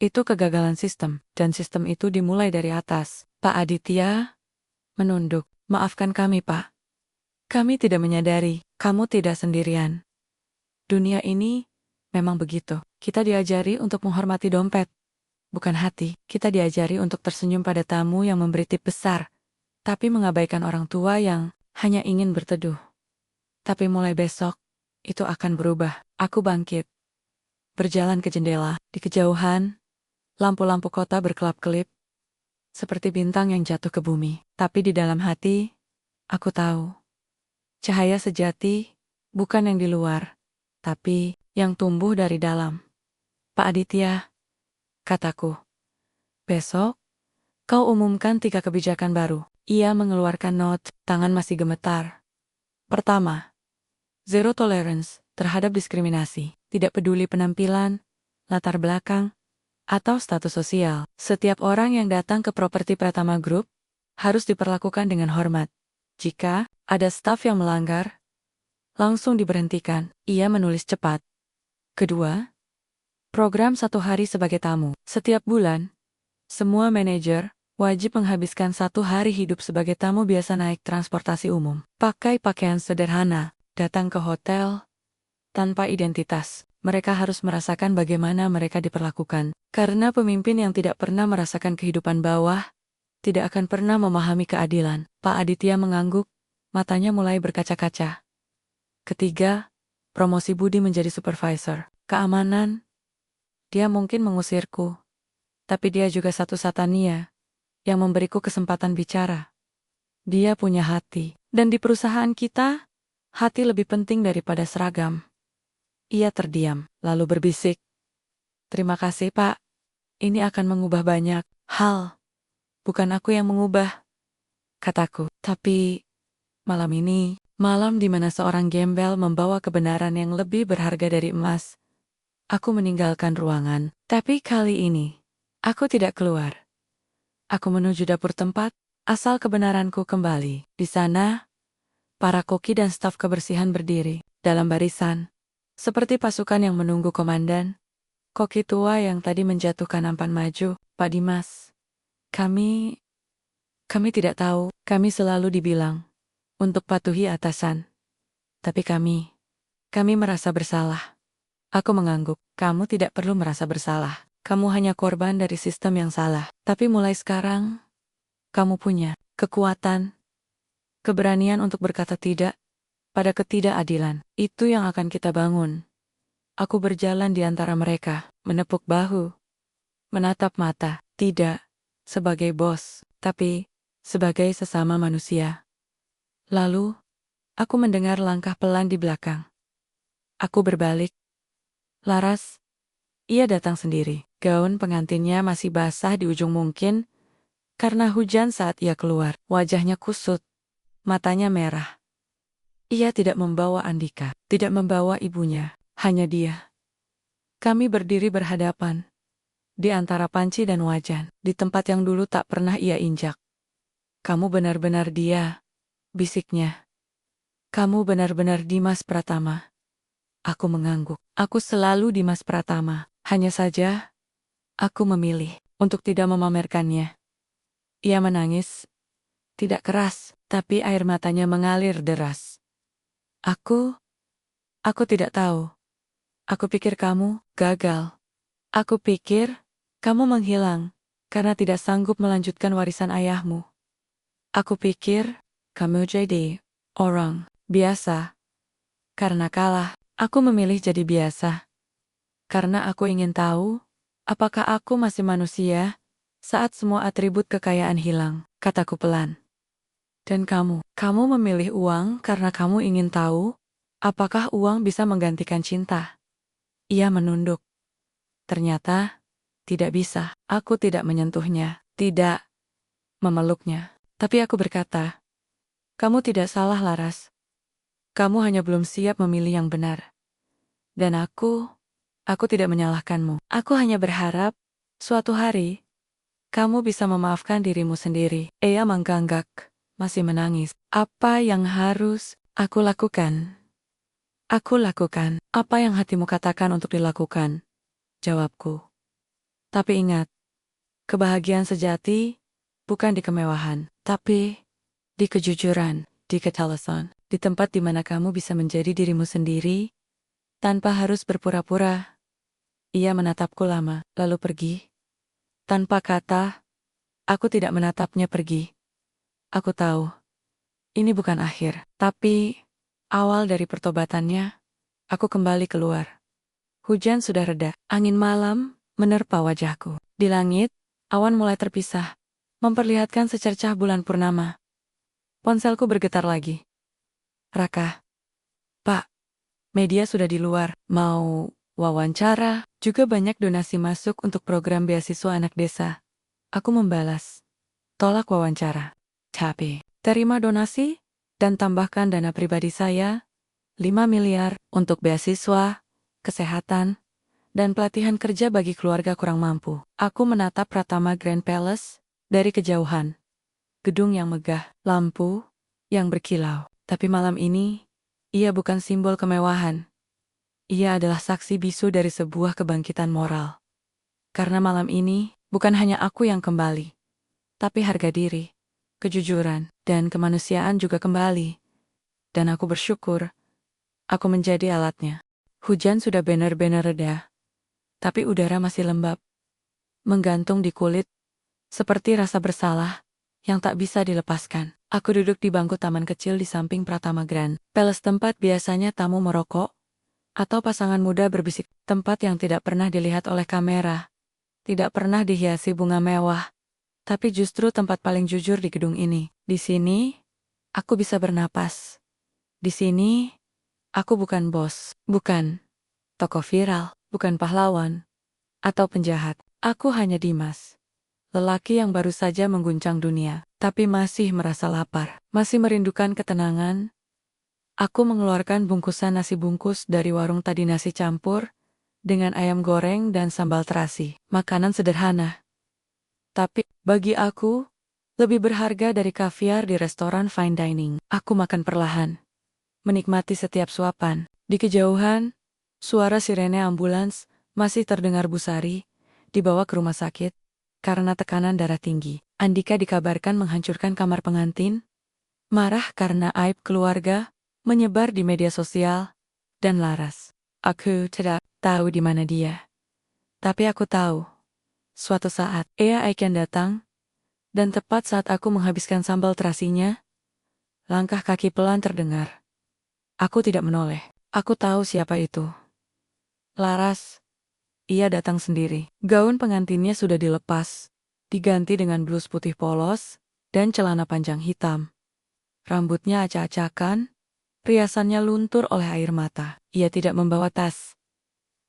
Itu kegagalan sistem, dan sistem itu dimulai dari atas. Pak Aditya menunduk. Maafkan kami, Pak. Kami tidak menyadari, kamu tidak sendirian. Dunia ini memang begitu. Kita diajari untuk menghormati dompet, bukan hati. Kita diajari untuk tersenyum pada tamu yang memberi tip besar, tapi mengabaikan orang tua yang hanya ingin berteduh. Tapi mulai besok, itu akan berubah. Aku bangkit. Berjalan ke jendela. Di kejauhan, lampu-lampu kota berkelap-kelip, seperti bintang yang jatuh ke bumi. Tapi di dalam hati, aku tahu. Cahaya sejati, bukan yang di luar, tapi yang tumbuh dari dalam. Pak Aditya, kataku. Besok, kau umumkan 3 kebijakan baru. Ia mengeluarkan not, tangan masih gemetar. Pertama, zero tolerance terhadap diskriminasi. Tidak peduli penampilan, latar belakang, atau status sosial. Setiap orang yang datang ke Properti Pratama Group harus diperlakukan dengan hormat. Jika ada staf yang melanggar, langsung diberhentikan. Ia menulis cepat. Kedua, program 1 hari sebagai tamu. Setiap bulan, semua manajer wajib menghabiskan 1 hari hidup sebagai tamu biasa naik transportasi umum. Pakai pakaian sederhana, datang ke hotel, tanpa identitas. Mereka harus merasakan bagaimana mereka diperlakukan. Karena pemimpin yang tidak pernah merasakan kehidupan bawah, tidak akan pernah memahami keadilan. Pak Aditya mengangguk, matanya mulai berkaca-kaca. Ketiga, promosi Budi menjadi supervisor. Keamanan, dia mungkin mengusirku, tapi dia juga satu Satania yang memberiku kesempatan bicara. Dia punya hati, dan di perusahaan kita, hati lebih penting daripada seragam. Ia terdiam, lalu berbisik. Terima kasih, Pak. Ini akan mengubah banyak hal. Bukan aku yang mengubah, kataku. Tapi, malam ini, malam di mana seorang gembel membawa kebenaran yang lebih berharga dari emas. Aku meninggalkan ruangan, tapi kali ini, aku tidak keluar. Aku menuju dapur tempat Asal kebenaranku kembali. Di sana, para koki dan staf kebersihan berdiri dalam barisan, seperti pasukan yang menunggu komandan. Koki tua yang tadi menjatuhkan nampan maju, "Pak Dimas, kami tidak tahu." Kami selalu dibilang untuk patuhi atasan. Tapi kami merasa bersalah. Aku mengangguk. Kamu tidak perlu merasa bersalah. Kamu hanya korban dari sistem yang salah. Tapi mulai sekarang, kamu punya kekuatan, keberanian untuk berkata tidak pada ketidakadilan. Itu yang akan kita bangun. Aku berjalan di antara mereka, menepuk bahu, menatap mata, tidak sebagai bos, tapi sebagai sesama manusia. Lalu, aku mendengar langkah pelan di belakang. Aku berbalik. Laras, ia datang sendiri. Gaun pengantinnya masih basah di ujung mungkin karena hujan saat ia keluar. Wajahnya kusut, matanya merah. Ia tidak membawa Andika, tidak membawa ibunya, hanya dia. Kami berdiri berhadapan, di antara panci dan wajan, di tempat yang dulu tak pernah ia injak. "Kamu benar-benar dia," bisiknya. "Kamu benar-benar Dimas Pratama." Aku mengangguk. Aku selalu Dimas Pratama. Hanya saja, aku memilih untuk tidak memamerkannya. Ia menangis, tidak keras, tapi air matanya mengalir deras. Aku tidak tahu. Aku pikir kamu gagal. Aku pikir kamu menghilang karena tidak sanggup melanjutkan warisan ayahmu. Aku pikir kamu jadi orang biasa karena kalah. Aku memilih jadi biasa karena aku ingin tahu apakah aku masih manusia saat semua atribut kekayaan hilang, kataku pelan. Dan kamu memilih uang karena kamu ingin tahu apakah uang bisa menggantikan cinta. Ia menunduk. Ternyata tidak bisa. Aku tidak menyentuhnya, tidak memeluknya. Tapi aku berkata, "Kamu tidak salah, Laras. Kamu hanya belum siap memilih yang benar." Dan aku tidak menyalahkanmu. Aku hanya berharap suatu hari kamu bisa memaafkan dirimu sendiri. Ia mengganggak, masih menangis. "Apa yang harus aku lakukan?" "Aku lakukan apa yang hatimu katakan untuk dilakukan," jawabku. "Tapi ingat, kebahagiaan sejati bukan di kemewahan, tapi di kejujuran, di ketulusan, di tempat di mana kamu bisa menjadi dirimu sendiri tanpa harus berpura-pura." Ia menatapku lama, lalu pergi. Tanpa kata, aku tidak menatapnya pergi. Aku tahu, ini bukan akhir, tapi awal dari pertobatannya. Aku kembali keluar. Hujan sudah reda, angin malam menerpa wajahku. Di langit, awan mulai terpisah, memperlihatkan secercah bulan purnama. Ponselku bergetar lagi. "Raka, Pak, media sudah di luar, mau wawancara, juga banyak donasi masuk untuk program beasiswa anak desa." Aku membalas, "Tolak wawancara. Tapi, terima donasi, dan tambahkan dana pribadi saya, 5 miliar, untuk beasiswa, kesehatan, dan pelatihan kerja bagi keluarga kurang mampu." Aku menatap Pratama Grand Palace dari kejauhan. Gedung yang megah, lampu yang berkilau. Tapi malam ini, ia bukan simbol kemewahan. Ia adalah saksi bisu dari sebuah kebangkitan moral. Karena malam ini, bukan hanya aku yang kembali, tapi harga diri, kejujuran, dan kemanusiaan juga kembali. Dan aku bersyukur, aku menjadi alatnya. Hujan sudah benar-benar reda, tapi udara masih lembab, menggantung di kulit, seperti rasa bersalah yang tak bisa dilepaskan. Aku duduk di bangku taman kecil di samping Pratama Grand Palace, tempat biasanya tamu merokok, atau pasangan muda berbisik, tempat yang tidak pernah dilihat oleh kamera, tidak pernah dihiasi bunga mewah, tapi justru tempat paling jujur di gedung ini. Di sini, aku bisa bernapas. Di sini, aku bukan bos, bukan tokoh viral, bukan pahlawan, atau penjahat. Aku hanya Dimas. Lelaki yang baru saja mengguncang dunia, tapi masih merasa lapar, masih merindukan ketenangan. Aku mengeluarkan bungkusan nasi bungkus dari warung tadi, nasi campur dengan ayam goreng dan sambal terasi. Makanan sederhana. Tapi bagi aku, Lebih berharga dari kaviar di restoran fine dining. Aku makan perlahan, menikmati setiap suapan. Di kejauhan, suara sirene ambulans masih terdengar Busari, dibawa ke rumah sakit karena tekanan darah tinggi. Andika dikabarkan menghancurkan kamar pengantin, marah karena aib keluarga, menyebar di media sosial, dan Laras. Aku tidak tahu di mana dia. Tapi aku tahu, suatu saat ia akan datang, dan tepat saat aku menghabiskan sambal terasinya, langkah kaki pelan terdengar. Aku tidak menoleh. Aku tahu siapa itu. Laras. Ia datang sendiri. Gaun pengantinnya sudah dilepas, diganti dengan blus putih polos, dan celana panjang hitam. Rambutnya acak-acakan, riasannya luntur oleh air mata. Ia tidak membawa tas,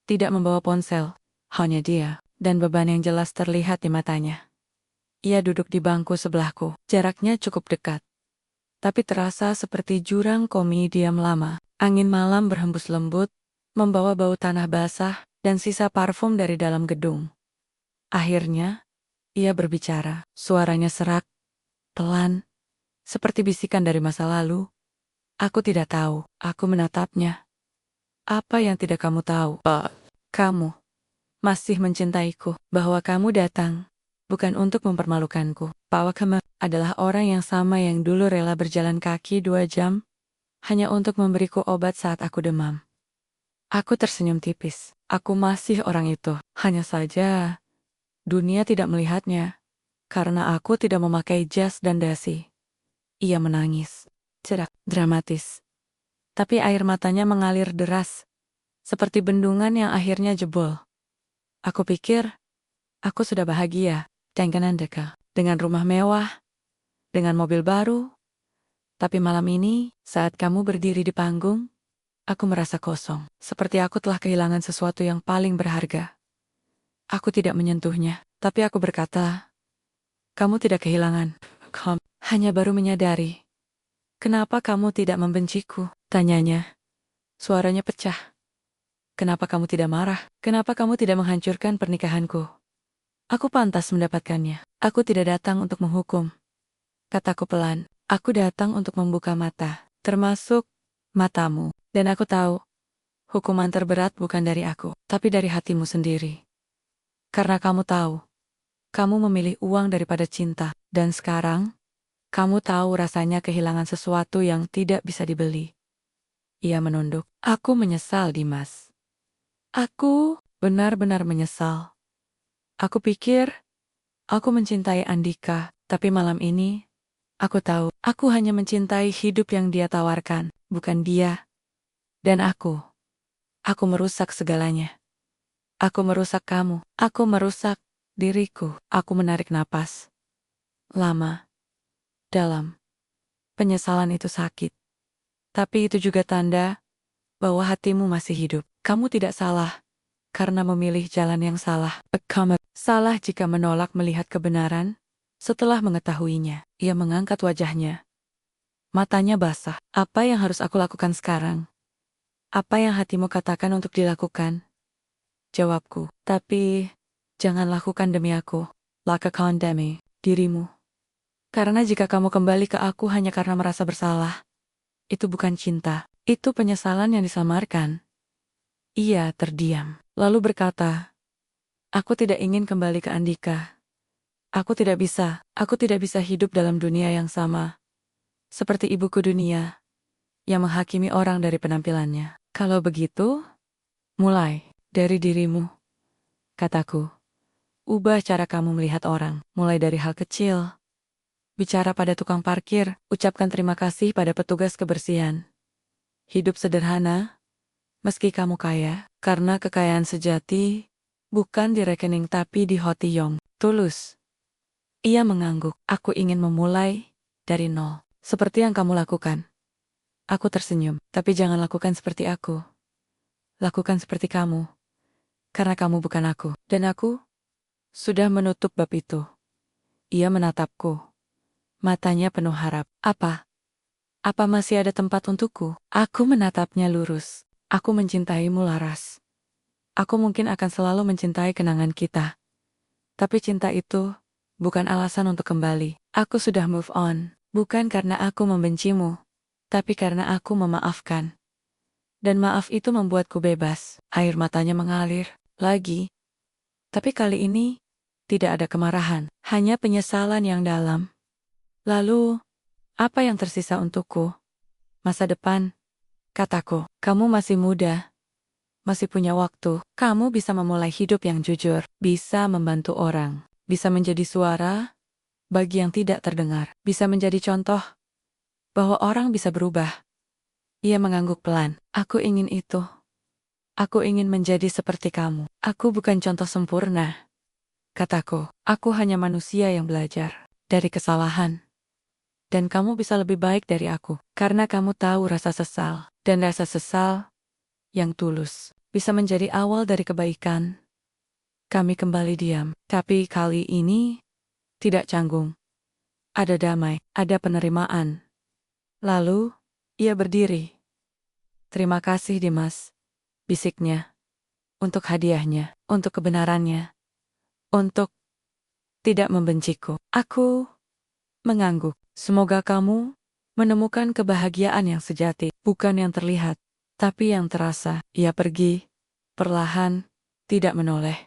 tidak membawa ponsel, hanya dia, dan beban yang jelas terlihat di matanya. Ia duduk di bangku sebelahku, jaraknya cukup dekat. Tapi terasa seperti jurang komediam lama. Angin malam berhembus lembut, membawa bau tanah basah, dan sisa parfum dari dalam gedung. Akhirnya, ia berbicara. Suaranya serak, pelan, seperti bisikan dari masa lalu. Aku tidak tahu. Aku menatapnya. Apa yang tidak kamu tahu? Kamu masih mencintaiku. Bahwa kamu datang, bukan untuk mempermalukanku. Pak Wakama adalah orang yang sama yang dulu rela berjalan kaki 2 jam, hanya untuk memberiku obat saat aku demam. Aku tersenyum tipis. Aku masih orang itu. Hanya saja, dunia tidak melihatnya, karena aku tidak memakai jas dan dasi. Ia menangis. Cerak, dramatis. Tapi air matanya mengalir deras, seperti bendungan yang akhirnya jebol. Aku pikir, aku sudah bahagia, dengan rumah mewah, dengan mobil baru. Tapi malam ini, saat kamu berdiri di panggung, aku merasa kosong, seperti aku telah kehilangan sesuatu yang paling berharga. Aku tidak menyentuhnya, tapi aku berkata, kamu tidak kehilangan. Kamu hanya baru menyadari. Kenapa kamu tidak membenciku? Tanyanya. Suaranya pecah. Kenapa kamu tidak marah? Kenapa kamu tidak menghancurkan pernikahanku? Aku pantas mendapatkannya. Aku tidak datang untuk menghukum. Kataku pelan. Aku datang untuk membuka mata, termasuk matamu. Dan aku tahu, hukuman terberat bukan dari aku, tapi dari hatimu sendiri. Karena kamu tahu, kamu memilih uang daripada cinta. Dan sekarang, kamu tahu rasanya kehilangan sesuatu yang tidak bisa dibeli. Ia menunduk. Aku menyesal, Dimas. Aku benar-benar menyesal. Aku pikir, aku mencintai Andika, tapi malam ini, aku tahu, aku hanya mencintai hidup yang dia tawarkan, bukan dia. Dan aku merusak segalanya. Aku merusak kamu, aku merusak diriku. Aku menarik napas. Lama, dalam. Penyesalan itu sakit. Tapi itu juga tanda bahwa hatimu masih hidup. Kamu tidak salah karena memilih jalan yang salah. Kamu salah jika menolak melihat kebenaran. Setelah mengetahuinya, ia mengangkat wajahnya. Matanya basah. Apa yang harus aku lakukan sekarang? Apa yang hatimu katakan untuk dilakukan? Jawabku. Tapi, jangan lakukan demi aku. Lakukan demi dirimu. Karena jika kamu kembali ke aku hanya karena merasa bersalah, itu bukan cinta. Itu penyesalan yang disamarkan. Ia terdiam, lalu berkata, aku tidak ingin kembali ke Andika. Aku tidak bisa hidup dalam dunia yang sama. Seperti ibuku dunia, yang menghakimi orang dari penampilannya. Kalau begitu, mulai dari dirimu, kataku. Ubah cara kamu melihat orang, mulai dari hal kecil. Bicara pada tukang parkir, ucapkan terima kasih pada petugas kebersihan. Hidup sederhana, meski kamu kaya, karena kekayaan sejati, bukan di rekening tapi di hati yang tulus. Ia mengangguk. Aku ingin memulai dari nol, seperti yang kamu lakukan. Aku tersenyum, tapi jangan lakukan seperti aku. Lakukan seperti kamu, karena kamu bukan aku. Dan aku sudah menutup bab itu. Ia menatapku. Matanya penuh harap. Apa? Apa masih ada tempat untukku? Aku menatapnya lurus. Aku mencintaimu, Laras. Aku mungkin akan selalu mencintai kenangan kita. Tapi cinta itu bukan alasan untuk kembali. Aku sudah move on, bukan karena aku membencimu, tapi karena aku memaafkan. Dan maaf itu membuatku bebas. Air matanya mengalir lagi, tapi kali ini tidak ada kemarahan, hanya penyesalan yang dalam. Lalu, apa yang tersisa untukku? Masa depan, kataku. Kamu masih muda, masih punya waktu. Kamu bisa memulai hidup yang jujur, bisa membantu orang, bisa menjadi suara bagi yang tidak terdengar, bisa menjadi contoh bahwa orang bisa berubah. Ia mengangguk pelan. Aku ingin itu. Aku ingin menjadi seperti kamu. Aku bukan contoh sempurna, kataku. Aku hanya manusia yang belajar dari kesalahan. Dan kamu bisa lebih baik dari aku, karena kamu tahu rasa sesal. Dan rasa sesal yang tulus bisa menjadi awal dari kebaikan. Kami kembali diam, tapi kali ini tidak canggung. Ada damai, ada penerimaan. Lalu, ia berdiri. Terima kasih Dimas, bisiknya. Untuk hadiahnya, untuk kebenarannya, untuk tidak membenciku. Aku mengangguk. Semoga kamu menemukan kebahagiaan yang sejati, bukan yang terlihat, tapi yang terasa. Ia pergi, perlahan, tidak menoleh.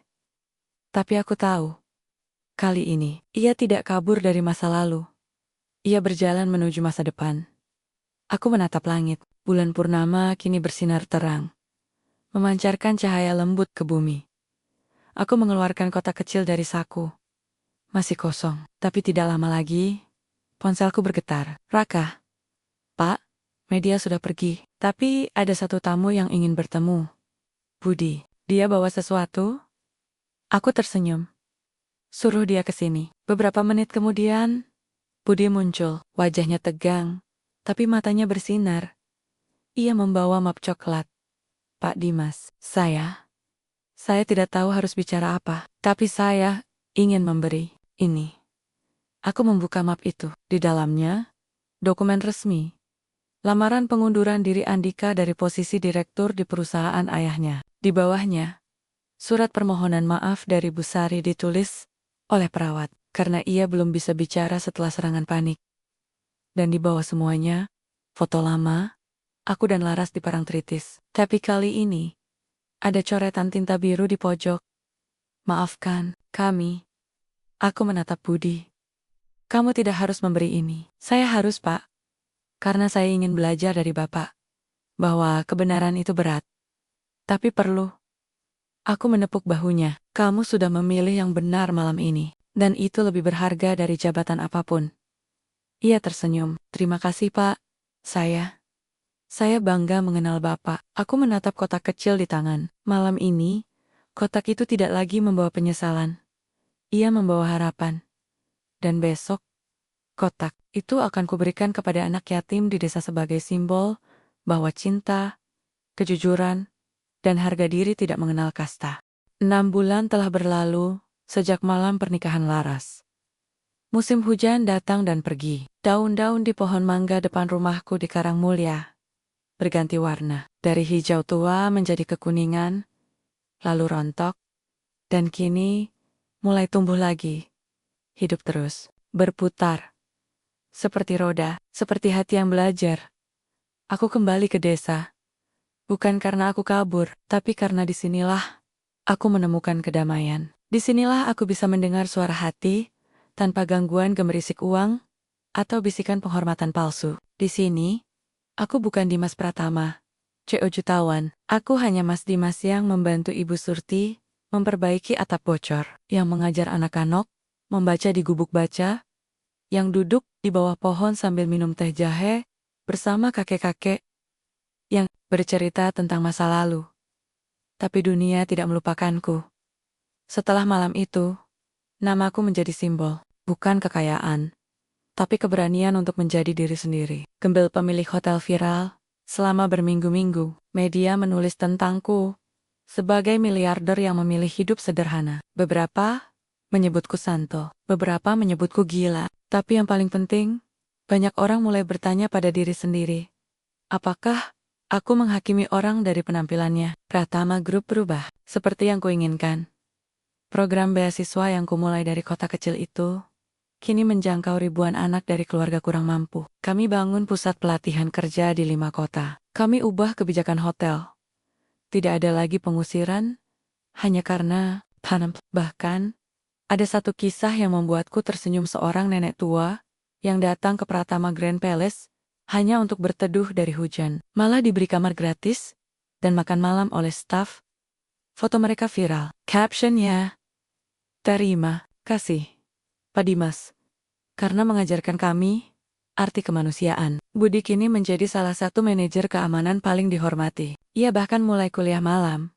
Tapi aku tahu, kali ini, ia tidak kabur dari masa lalu. Ia berjalan menuju masa depan. Aku menatap langit, bulan purnama kini bersinar terang, memancarkan cahaya lembut ke bumi. Aku mengeluarkan kotak kecil dari saku. Masih kosong, tapi tidak lama lagi, ponselku bergetar. Raka, Pak, media sudah pergi, tapi ada satu tamu yang ingin bertemu. Budi, dia bawa sesuatu? Aku tersenyum. Suruh dia ke sini. Beberapa menit kemudian, Budi muncul, wajahnya tegang, tapi matanya bersinar. Ia membawa map coklat. Pak Dimas, saya tidak tahu harus bicara apa, tapi saya ingin memberi ini. Aku membuka map itu. Di dalamnya, dokumen resmi. Lamaran pengunduran diri Andika dari posisi direktur di perusahaan ayahnya. Di bawahnya, surat permohonan maaf dari Bu Sari ditulis oleh perawat, karena ia belum bisa bicara setelah serangan panik. Dan di bawah semuanya, foto lama, aku dan Laras di Parangtritis. Tapi kali ini, ada coretan tinta biru di pojok. Maafkan, kami. Aku menatap Budi. Kamu tidak harus memberi ini. Saya harus, Pak. Karena saya ingin belajar dari Bapak. Bahwa kebenaran itu berat. Tapi perlu. Aku menepuk bahunya. Kamu sudah memilih yang benar malam ini. Dan itu lebih berharga dari jabatan apapun. Ia tersenyum. Terima kasih, Pak. Saya bangga mengenal Bapak. Aku menatap kotak kecil di tangan. Malam ini, kotak itu tidak lagi membawa penyesalan. Ia membawa harapan. Dan besok, kotak itu akan kuberikan kepada anak yatim di desa sebagai simbol bahwa cinta, kejujuran, dan harga diri tidak mengenal kasta. 6 bulan telah berlalu sejak malam pernikahan Laras. Musim hujan datang dan pergi. Daun-daun di pohon mangga depan rumahku di Karangmulya berganti warna. Dari hijau tua menjadi kekuningan, lalu rontok, dan kini mulai tumbuh lagi. Hidup terus, berputar. Seperti roda, seperti hati yang belajar. Aku kembali ke desa. Bukan karena aku kabur, tapi karena disinilah aku menemukan kedamaian. Disinilah aku bisa mendengar suara hati, tanpa gangguan gemerisik uang, atau bisikan penghormatan palsu. Di sini, aku bukan Dimas Pratama, CO Jutawan. Aku hanya Mas Dimas yang membantu Ibu Surti memperbaiki atap bocor, yang mengajar anak-anak membaca di gubuk baca, yang duduk di bawah pohon sambil minum teh jahe bersama kakek-kakek yang bercerita tentang masa lalu. Tapi dunia tidak melupakanku. Setelah malam itu, namaku menjadi simbol, bukan kekayaan, tapi keberanian untuk menjadi diri sendiri. Gembel pemilik hotel viral, selama berminggu-minggu, media menulis tentangku sebagai miliarder yang memilih hidup sederhana. Beberapa menyebutku santo, beberapa menyebutku gila. Tapi yang paling penting, banyak orang mulai bertanya pada diri sendiri. Apakah aku menghakimi orang dari penampilannya? Pratama Group berubah, seperti yang kuinginkan. Program beasiswa yang kumulai dari kota kecil itu kini menjangkau ribuan anak dari keluarga kurang mampu. Kami bangun pusat pelatihan kerja di 5 kota. Kami ubah kebijakan hotel. Tidak ada lagi pengusiran, hanya karena tanam. Bahkan, ada satu kisah yang membuatku tersenyum, seorang nenek tua yang datang ke Pratama Grand Palace hanya untuk berteduh dari hujan. Malah diberi kamar gratis dan makan malam oleh staf. Foto mereka viral. Captionnya, "Terima kasih, Pak Dimas, karena mengajarkan kami arti kemanusiaan." Budi kini menjadi salah satu manajer keamanan paling dihormati. Ia bahkan mulai kuliah malam,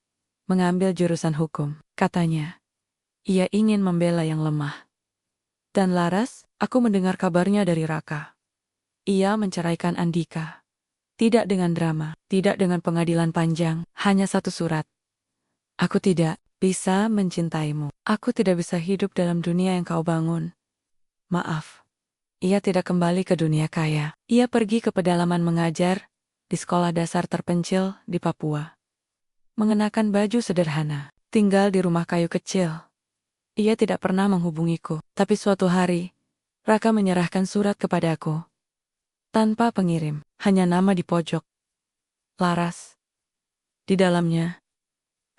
mengambil jurusan hukum. Katanya, ia ingin membela yang lemah. Dan Laras, aku mendengar kabarnya dari Raka. Ia menceraikan Andika. Tidak dengan drama, tidak dengan pengadilan panjang, hanya satu surat. "Aku tidak bisa mencintaimu. Aku tidak bisa hidup dalam dunia yang kau bangun. Maaf." Ia tidak kembali ke dunia kaya. Ia pergi ke pedalaman mengajar di sekolah dasar terpencil di Papua. Mengenakan baju sederhana, tinggal di rumah kayu kecil. Ia tidak pernah menghubungiku, tapi suatu hari, Raka menyerahkan surat kepadaku. Tanpa pengirim, hanya nama di pojok. Laras. Di dalamnya,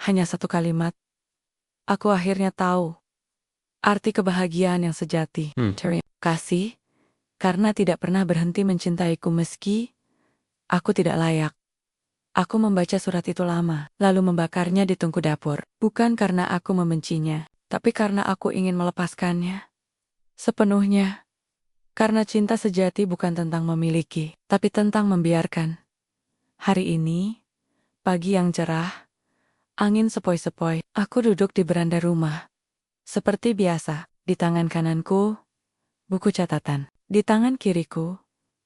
hanya satu kalimat. Aku akhirnya tahu arti kebahagiaan yang sejati. Terima kasih, karena tidak pernah berhenti mencintaiku meski aku tidak layak. Aku membaca surat itu lama, lalu membakarnya di tungku dapur. Bukan karena aku membencinya, tapi karena aku ingin melepaskannya sepenuhnya. Karena cinta sejati bukan tentang memiliki, tapi tentang membiarkan. Hari ini, pagi yang cerah, angin sepoi-sepoi, aku duduk di beranda rumah. Seperti biasa, di tangan kananku, buku catatan. Di tangan kiriku,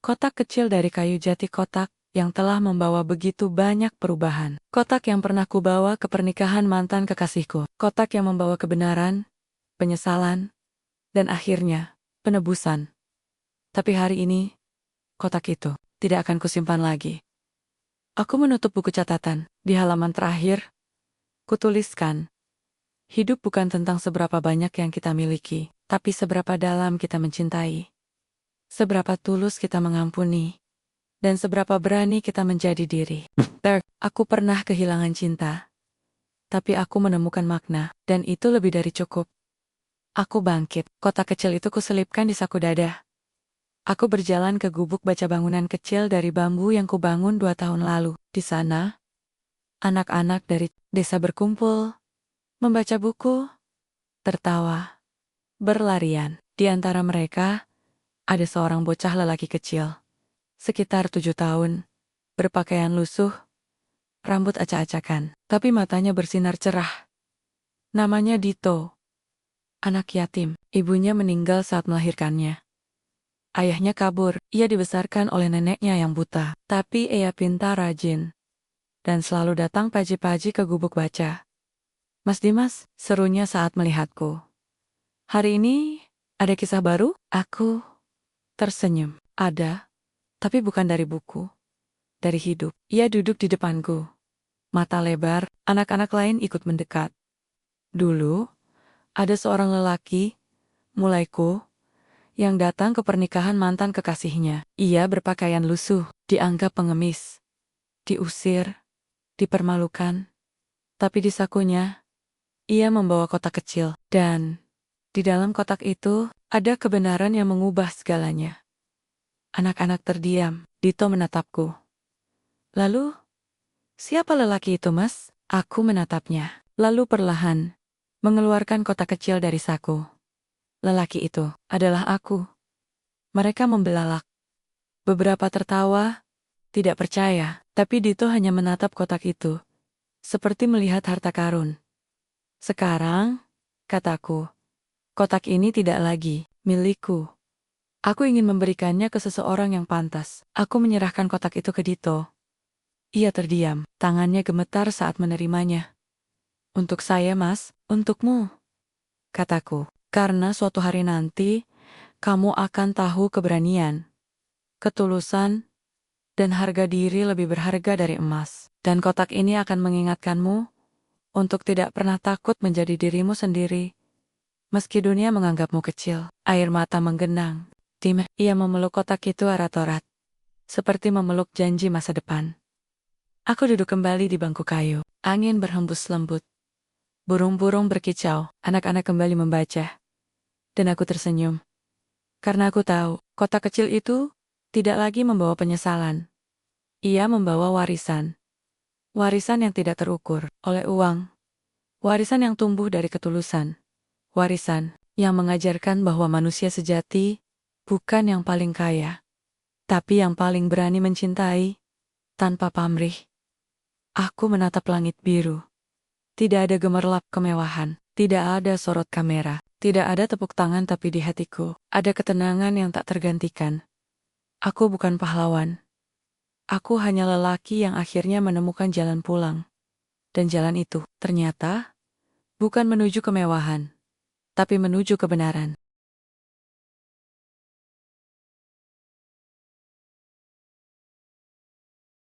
kotak kecil dari kayu jati, kotak yang telah membawa begitu banyak perubahan. Kotak yang pernah kubawa ke pernikahan mantan kekasihku. Kotak yang membawa kebenaran, penyesalan, dan akhirnya, penebusan. Tapi hari ini, kotak itu tidak akan kusimpan lagi. Aku menutup buku catatan. Di halaman terakhir, kutuliskan, hidup bukan tentang seberapa banyak yang kita miliki, tapi seberapa dalam kita mencintai. Seberapa tulus kita mengampuni, dan seberapa berani kita menjadi diri. Aku pernah kehilangan cinta, tapi aku menemukan makna, dan itu lebih dari cukup. Aku bangkit, kotak kecil itu kuselipkan di saku dada. Aku berjalan ke gubuk baca bangunan kecil dari bambu yang kubangun 2 tahun lalu. Di sana, anak-anak dari desa berkumpul, membaca buku, tertawa, berlarian. Di antara mereka, ada seorang bocah lelaki kecil, sekitar 7 tahun, berpakaian lusuh, rambut acak-acakan, tapi matanya bersinar cerah. Namanya Dito, anak yatim. Ibunya meninggal saat melahirkannya. Ayahnya kabur, ia dibesarkan oleh neneknya yang buta. Tapi ia pintar, rajin, dan selalu datang pagi-pagi ke gubuk baca. "Mas Dimas," serunya saat melihatku. "Hari ini ada kisah baru?" Aku tersenyum. "Ada, tapi bukan dari buku. Dari hidup." Ia duduk di depanku. Mata lebar, anak-anak lain ikut mendekat. Dulu, ada seorang lelaki, mulaiku, yang datang ke pernikahan mantan kekasihnya. Ia berpakaian lusuh, dianggap pengemis, diusir, dipermalukan. Tapi di sakunya, ia membawa kotak kecil. Dan di dalam kotak itu, ada kebenaran yang mengubah segalanya. Anak-anak terdiam. Dito menatapku. "Lalu, siapa lelaki itu, Mas?" Aku menatapnya. Lalu perlahan, mengeluarkan kotak kecil dari saku. "Lelaki itu adalah aku." Mereka membelalak. Beberapa tertawa, tidak percaya, tapi Dito hanya menatap kotak itu, seperti melihat harta karun. "Sekarang," kataku, "kotak ini tidak lagi milikku. Aku ingin memberikannya ke seseorang yang pantas." Aku menyerahkan kotak itu ke Dito. Ia terdiam, tangannya gemetar saat menerimanya. "Untuk saya, Mas, untukmu," kataku. "Karena suatu hari nanti, kamu akan tahu keberanian, ketulusan, dan harga diri lebih berharga dari emas. Dan kotak ini akan mengingatkanmu Untuk tidak pernah takut menjadi dirimu sendiri. Meski dunia menganggapmu kecil. Air mata menggenang. Ia memeluk kotak itu erat-erat. Seperti memeluk janji masa depan. Aku duduk kembali di bangku kayu. Angin berhembus lembut. Burung-burung berkicau. Anak-anak kembali membaca. Dan aku tersenyum. Karena aku tahu, kotak kecil itu tidak lagi membawa penyesalan. Ia membawa warisan. Warisan yang tidak terukur oleh uang. Warisan yang tumbuh dari ketulusan. Warisan yang mengajarkan bahwa manusia sejati bukan yang paling kaya, tapi yang paling berani mencintai tanpa pamrih. Aku menatap langit biru. Tidak ada gemerlap kemewahan, tidak ada sorot kamera, tidak ada tepuk tangan, tapi di hatiku ada ketenangan yang tak tergantikan. Aku bukan pahlawan. Aku hanya lelaki yang akhirnya menemukan jalan pulang. Dan jalan itu, ternyata, bukan menuju kemewahan, tapi menuju kebenaran.